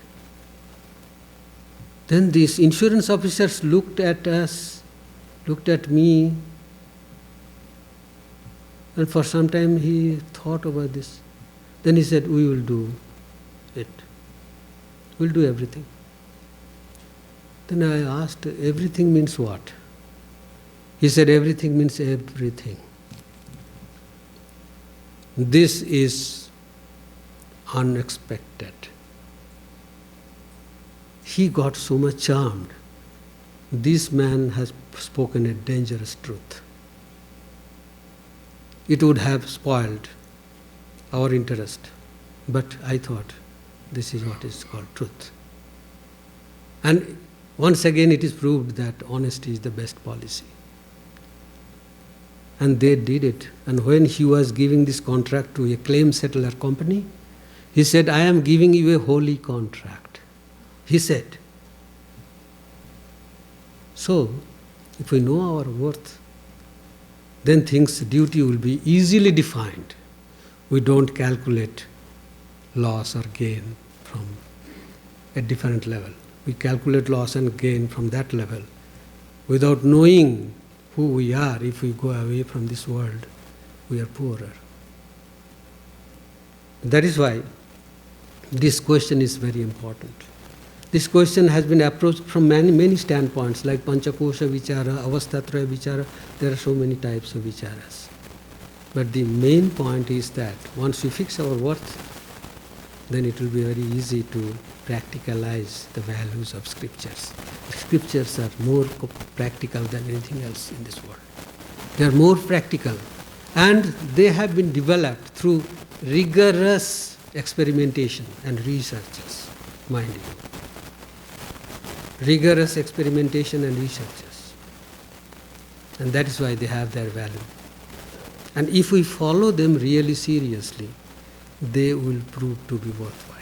Then these insurance officers looked at us, looked at me, and for some time he thought about this. Then he said, we will do it. We'll do everything. Then I asked, everything means what? He said, everything means everything. This is unexpected. He got so much charmed. This man has spoken a dangerous truth. It would have spoiled our interest. But I thought, this is what is called truth. And once again it is proved that honesty is the best policy. And they did it. And when he was giving this contract to a claim settler company, he said, I am giving you a holy contract. He said. So, if we know our worth, then things, duty will be easily defined. We don't calculate loss or gain from a different level. We calculate loss and gain from that level. Without knowing who we are, if we go away from this world, we are poorer. That is why this question is very important. This question has been approached from many standpoints, like Panchakosha Vichara, Avastatraya Vichara. There are so many types of vicharas. But the main point is that once we fix our worth, then it will be very easy to practicalize the values of scriptures. The scriptures are more practical than anything else in this world. They are more practical, and they have been developed through rigorous experimentation and researches, mind you. Rigorous experimentation and researches. And that is why they have their value. And if we follow them really seriously, they will prove to be worthwhile.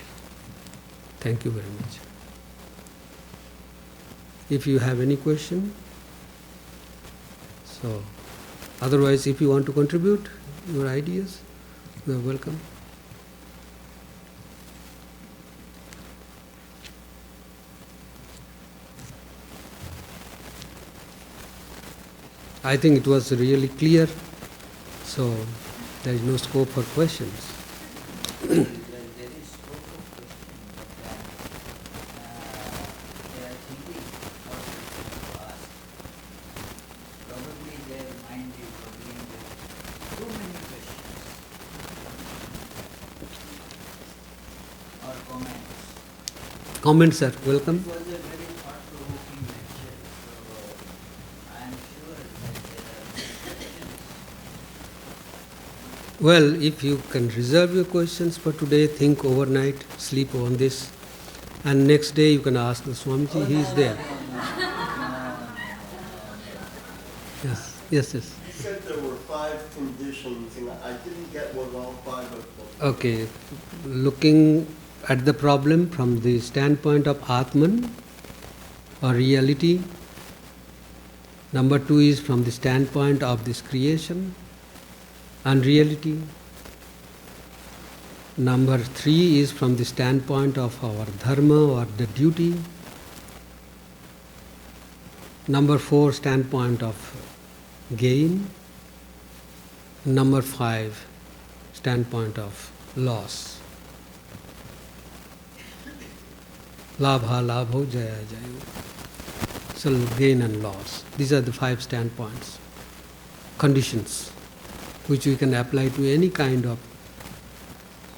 Thank you very much. If you have any question, so otherwise if you want to contribute your ideas, you are welcome. I think it was really clear, so there is no scope for questions. There is scope of question, but they are thinking what to ask. Probably their mind is struggling with too many questions or comments. Comments are welcome. It was a very thought-provoking lecture, so I am sure that there are questions. Well, if you can reserve your questions for today, think overnight, sleep on this, and next day you can ask the Swamiji, he is there. Yes, yes, yes. You said there were 5 conditions, and I didn't get what all 5 of them. Okay, looking at the problem from the standpoint of Atman, or reality. Number 2 is from the standpoint of this creation, unreality. Number 3 is from the standpoint of our dharma or the duty. Number 4, standpoint of gain. Number 5, standpoint of loss. Labha, labho, jaya, jayo. So gain and loss. These are the 5 standpoints, conditions, which we can apply to any kind of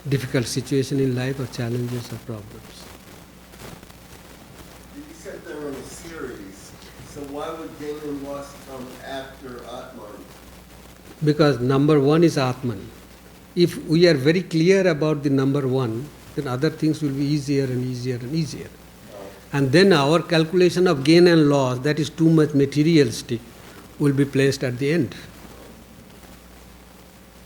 difficult situation in life or challenges or problems. You said they were in a series, so why would gain and loss come after Atman? Because number 1 is Atman. If we are very clear about the number one, then other things will be easier and easier and easier. And then our calculation of gain and loss, that is too much materialistic, will be placed at the end.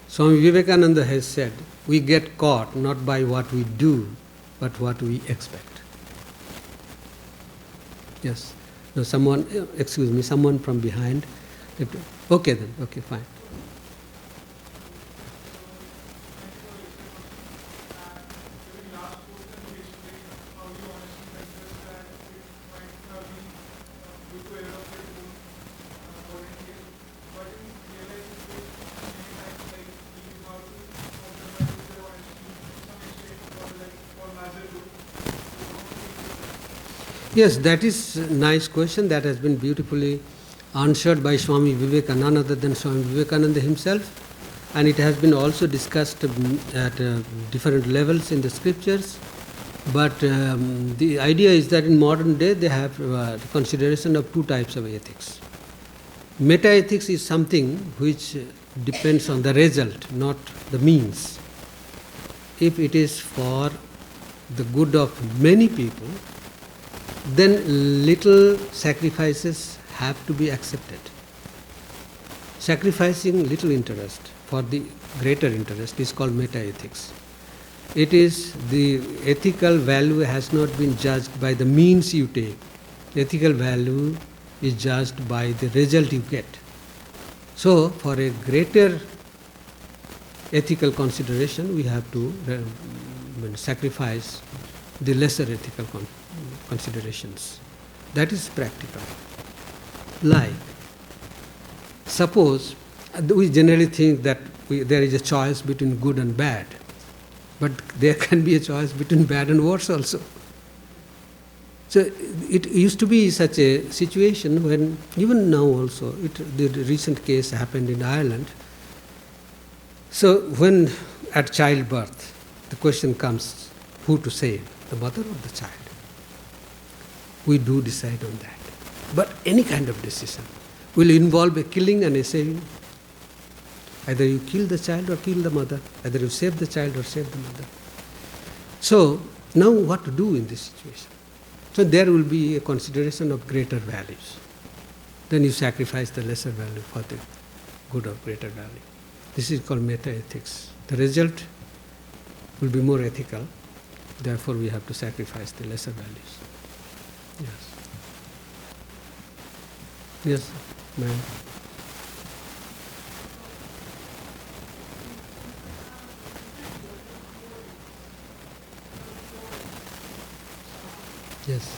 Swami Vivekananda has said, we get caught not by what we do, but what we expect. Yes. No, someone, excuse me, someone from behind. Okay then, okay, fine. Yes, that is a nice question that has been beautifully answered by Swami Vivekananda, none other than Swami Vivekananda himself, and it has been also discussed at different levels in the scriptures. But the idea is that in modern day they have consideration of two types of ethics. Meta-ethics is something which depends on the result, not the means. If it is for the good of many people, then little sacrifices have to be accepted. Sacrificing little interest for the greater interest is called meta-ethics. It is the ethical value has not been judged by the means you take. Ethical value is judged by the result you get. So, for a greater ethical consideration, we have to sacrifice the lesser ethical considerations. That is practical. Like, suppose we generally think that there is a choice between good and bad, but there can be a choice between bad and worse also. So it used to be such a situation when, even now also, the recent case happened in Ireland. So when at childbirth, the question comes, who to save, the mother or the child? We do decide on that. But any kind of decision will involve a killing and a saving. Either you kill the child or kill the mother. Either you save the child or save the mother. So now what to do in this situation? So there will be a consideration of greater values. Then you sacrifice the lesser value for the good of greater value. This is called meta-ethics. The result will be more ethical. Therefore we have to sacrifice the lesser values. Yes. Yes, ma'am. Yes.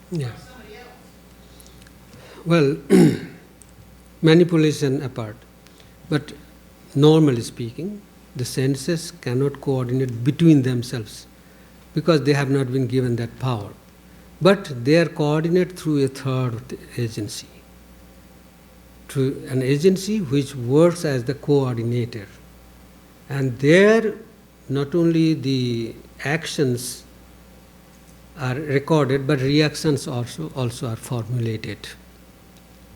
Yeah. Well, manipulation apart, but normally speaking, the senses cannot coordinate between themselves because they have not been given that power. But they are coordinated through a third agency, through an agency which works as the coordinator. And there, not only the actions are recorded, but reactions also are formulated.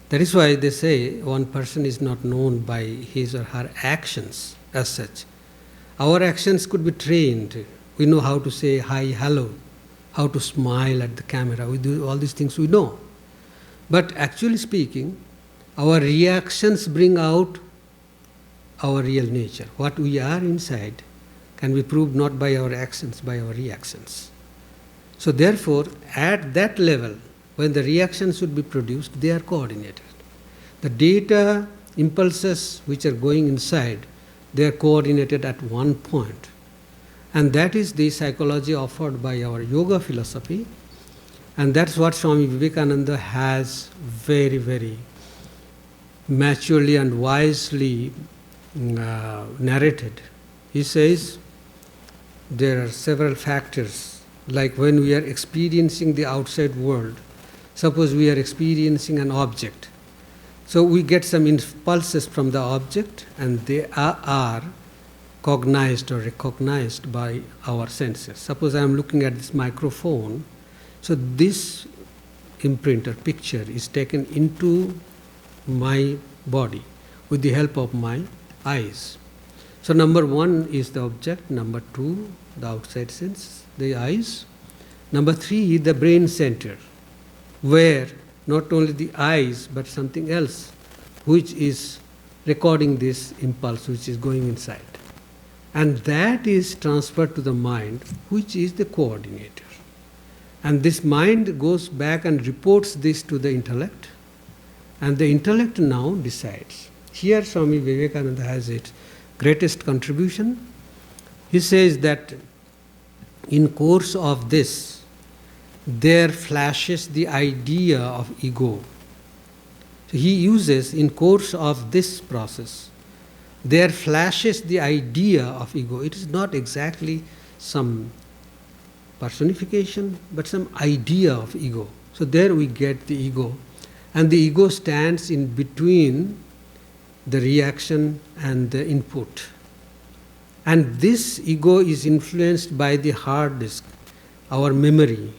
That is why they say one person is not known by his or her actions as such. Our actions could be trained. We know how to say hi, hello, how to smile at the camera. We do all these things we know. But actually speaking, our reactions bring out our real nature. What we are inside can be proved not by our actions, by our reactions. So therefore, at that level, when the reactions should be produced, they are coordinated. The data impulses which are going inside, they are coordinated at one point. And that is the psychology offered by our yoga philosophy. And that's what Swami Vivekananda has very, very maturely and wisely narrated. He says there are several factors, like when we are experiencing the outside world. Suppose we are experiencing an object. So we get some impulses from the object, and they are cognized or recognized by our senses. Suppose I am looking at this microphone, so this imprint or picture is taken into my body with the help of my eyes. So number one is the object, number two, the outside sense, the eyes. Number three, the brain center, where not only the eyes but something else which is recording this impulse which is going inside. And that is transferred to the mind, which is the coordinator. And this mind goes back and reports this to the intellect, and the intellect now decides. Here Swami Vivekananda has its greatest contribution. He says that in course of this, there flashes the idea of ego. So he uses, in course of this process, there flashes the idea of ego. It is not exactly some personification, but some idea of ego. So there we get the ego. And the ego stands in between the reaction and the input. And this ego is influenced by the hard disk, our memory,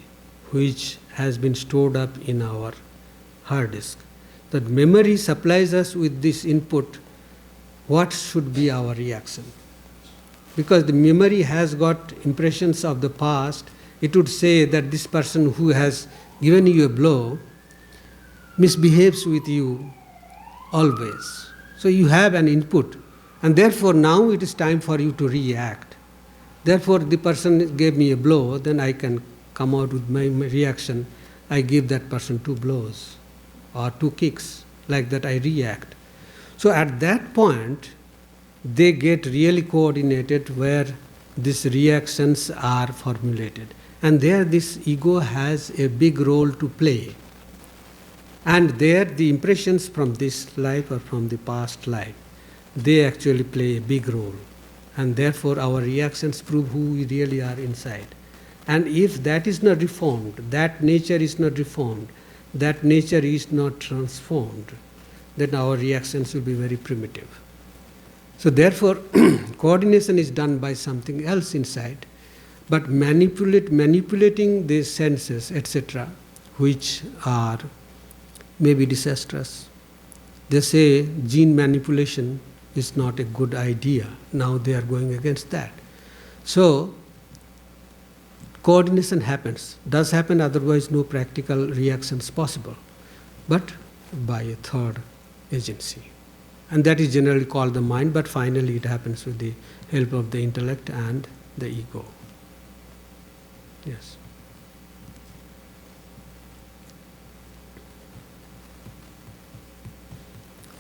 which has been stored up in our hard disk. That memory supplies us with this input. What should be our reaction? Because the memory has got impressions of the past, it would say that this person who has given you a blow misbehaves with you always. So you have an input, and therefore now it is time for you to react. Therefore the person gave me a blow, then I can come out with my reaction. I give that person 2 blows or 2 kicks, like that I react. So at that point, they get really coordinated where these reactions are formulated. And there this ego has a big role to play. And there the impressions from this life or from the past life, they actually play a big role. And therefore our reactions prove who we really are inside. And if that is not reformed, that nature is not reformed, that nature is not transformed, then our reactions will be very primitive. So therefore, coordination is done by something else inside, but manipulating these senses, etc., which are maybe disastrous. They say gene manipulation is not a good idea. Now they are going against that. So coordination happens, does happen, otherwise no practical reactions possible, but by a third agency. And that is generally called the mind, but finally it happens with the help of the intellect and the ego. Yes.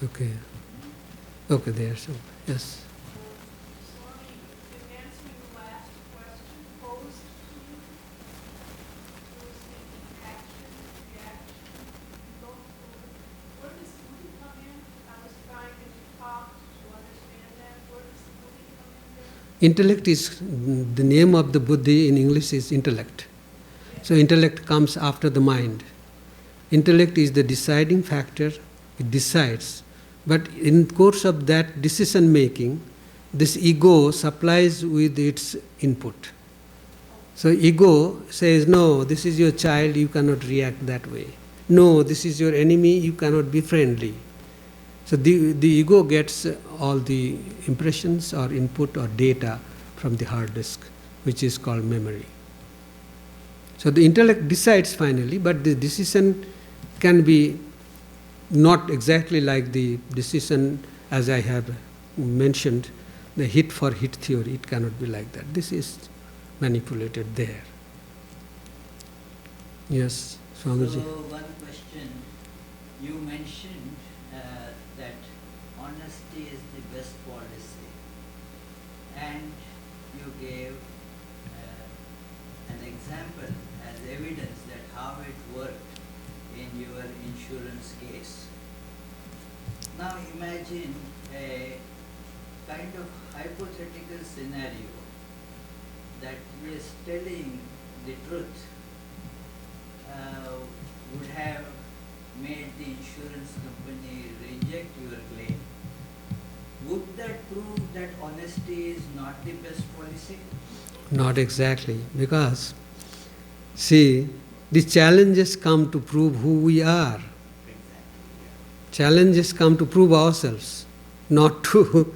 Okay. Okay, there are some. Yes. Swami, in answering the last question posed to you, was the action, reaction, both. Where does the Buddha come in? I was trying to talk to understand that. Where does the Buddha come in there? Intellect is, the name of the Buddhi in English is intellect. So intellect comes after the mind. Intellect is the deciding factor, it decides. But in course of that decision making, this ego supplies with its input. So ego says, no, this is your child, you cannot react that way. No, this is your enemy, you cannot be friendly. So the ego gets all the impressions or input or data from the hard disk, which is called memory. So the intellect decides finally, but the decision can be not exactly like the decision as I have mentioned, the hit for hit theory. It cannot be like that. This is manipulated there. Yes, Swamiji. So one question, you mentioned that honesty is the best policy, and you gave an example as evidence that how it worked in your insurance case. Now imagine a kind of hypothetical scenario that yes, telling the truth would have made the insurance company reject your claim. Would that prove that honesty is not the best policy? Not exactly, because, see, the challenges come to prove who we are. Challenges come to prove ourselves, not to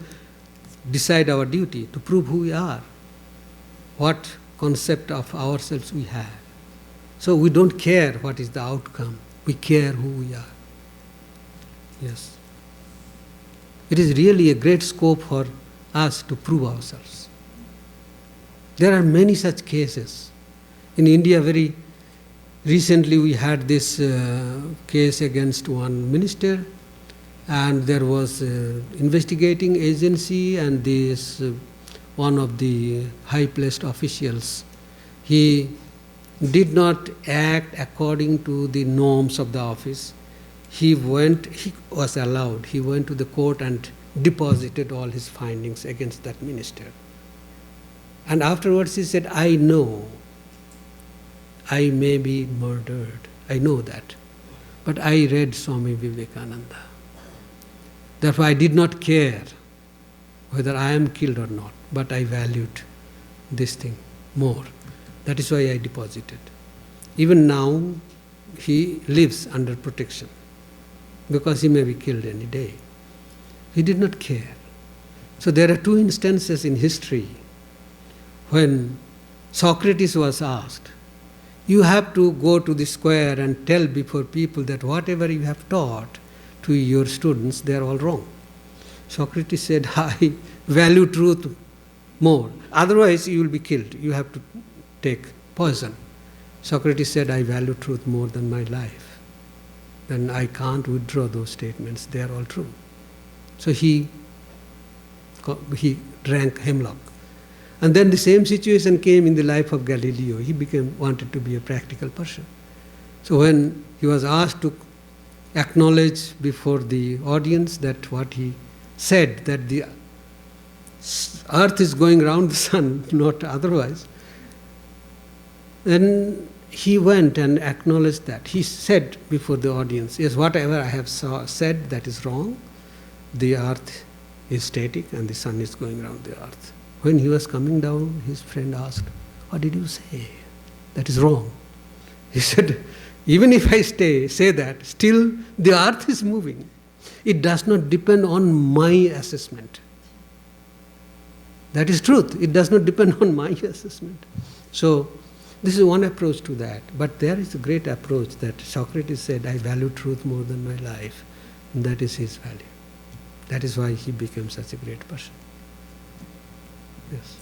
decide our duty, to prove who we are, what concept of ourselves we have. So we don't care what is the outcome, we care who we are. Yes. It is really a great scope for us to prove ourselves. There are many such cases. In India, very recently we had this case against one minister, and there was investigating agency, and this one of the high-placed officials, he did not act according to the norms of the office. He was allowed, he went to the court and deposited all his findings against that minister. And afterwards he said, I know I may be murdered, I know that. But I read Swami Vivekananda. Therefore I did not care whether I am killed or not, but I valued this thing more. That is why I deposited. Even now, he lives under protection, because he may be killed any day. He did not care. So there are two instances in history when Socrates was asked, you have to go to the square and tell before people that whatever you have taught to your students, they are all wrong. Socrates said, I value truth more. Otherwise you will be killed. You have to take poison. Socrates said, I value truth more than my life. Then I can't withdraw those statements. They are all true. So he drank hemlock. And then the same situation came in the life of Galileo. He wanted to be a practical person. So when he was asked to acknowledge before the audience that what he said, that the earth is going round the sun, not otherwise, then he went and acknowledged that. He said before the audience, yes, whatever I have said, that is wrong. The earth is static and the sun is going round the earth. When he was coming down, his friend asked, what did you say? That is wrong. He said, even if I say that, still the earth is moving. It does not depend on my assessment. That is truth. It does not depend on my assessment. So this is one approach to that. But there is a great approach that Socrates said, I value truth more than my life. And that is his value. That is why he became such a great person. Yes.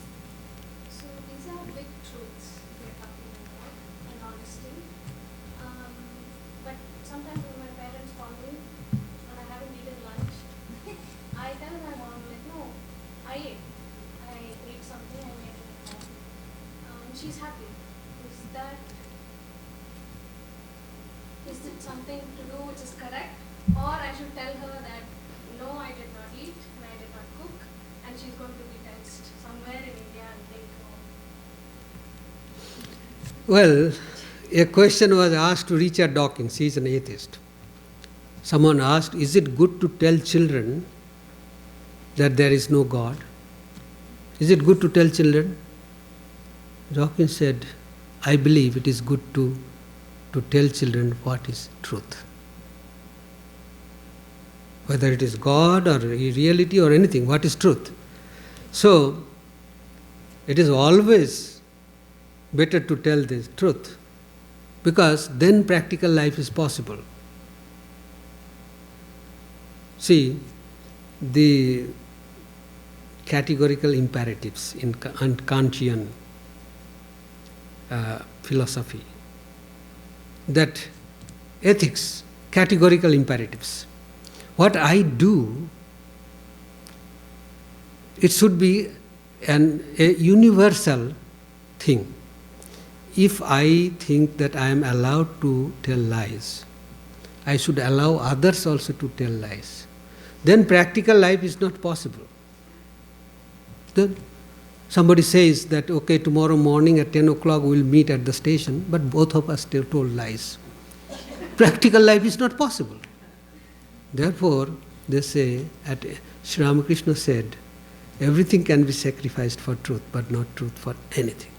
So these are big truths we're talking about, and honesty. But sometimes when my parents call me and I haven't eaten lunch, I tell my mom, like, no, I ate something, I made it at home. She's happy. Is it something to do which is correct? Or I should tell her that, no, I did not eat and I did not cook, and she's going to be tensed somewhere in India and take home. Well, a question was asked to Richard Dawkins. He is an atheist. Someone asked, is it good to tell children that there is no God? Is it good to tell children? Dawkins said, I believe it is good to tell children what is truth. Whether it is God or reality or anything, what is truth? So, it is always better to tell the truth, because then practical life is possible. See, the categorical imperatives in Kantian philosophy, that ethics, categorical imperatives. What I do, it should be a universal thing. If I think that I am allowed to tell lies, I should allow others also to tell lies. Then practical life is not possible. Then somebody says that, okay, tomorrow morning at 10 o'clock we will meet at the station, but both of us still told lies. Practical life is not possible. Therefore, they say, Sri Ramakrishna said, everything can be sacrificed for truth, but not truth for anything.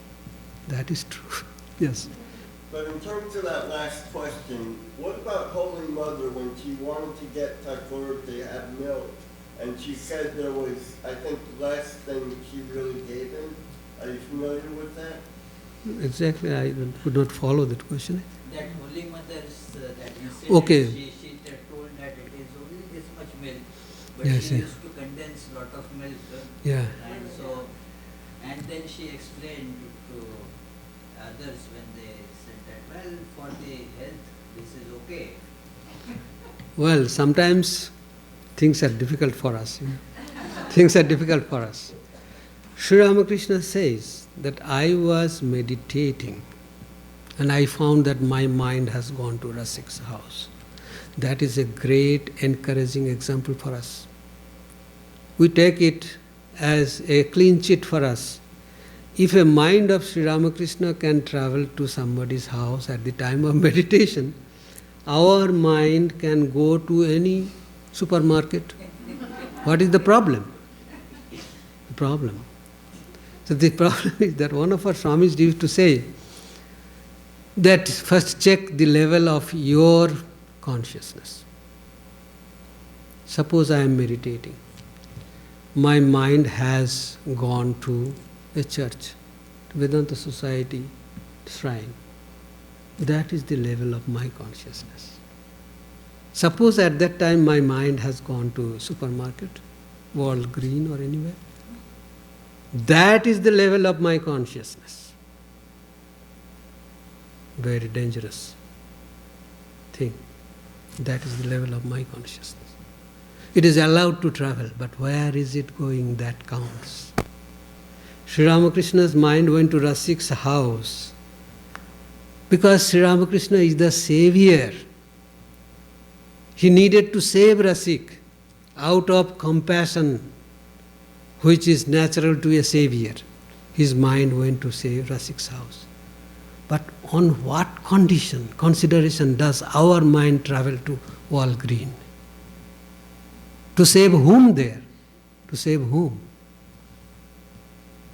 That is true. Yes. But in terms of that last question, what about Holy Mother when she wanted to get Thakur to have milk, and she said there was, I think, less than she really gave him? Are you familiar with that? Exactly, I could not follow that question. That Holy Mother's, that incident, Okay. she told that it is only this much milk, but Yes, she yes. used to condense lot of milk. Yeah. And then she explained to others when they said that, well, for the health, this is okay. Well, sometimes things are difficult for us. Things are difficult for us. Sri Ramakrishna says that I was meditating and I found that my mind has gone to Rasik's house. That is a great encouraging example for us. We take it as a clean sheet for us. If a mind of Sri Ramakrishna can travel to somebody's house at the time of meditation, our mind can go to any supermarket. What is the problem? The problem. So the problem is that one of our Swamis used to say that first check the level of your consciousness. Suppose I am meditating. My mind has gone to a church, to Vedanta Society shrine. That is the level of my consciousness. Suppose at that time my mind has gone to supermarket, World Green or anywhere. That is the level of my consciousness. Very dangerous thing. That is the level of my consciousness. It is allowed to travel, but where is it going, that counts. Sri Ramakrishna's mind went to Rasik's house because Sri Ramakrishna is the savior. He needed to save Rasik out of compassion, which is natural to a savior. His mind went to save Rasik's house. But on what consideration does our mind travel to Walgreen? To save whom there? To save whom?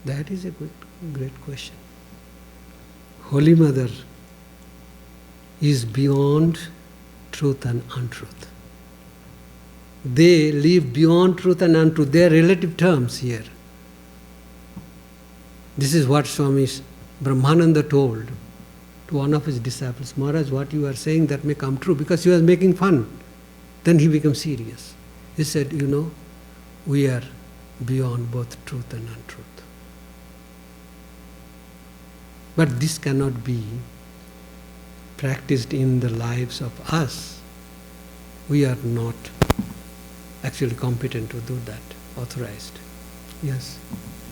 That is a great question. Holy Mother is beyond truth and untruth. They live beyond truth and untruth. They are relative terms here. This is what Swami Brahmananda told to one of his disciples. Maharaj, what you are saying, that may come true, because he was making fun. Then he became serious. He said, we are beyond both truth and untruth. But this cannot be practiced in the lives of us. We are not actually competent to do that, authorized. Yes.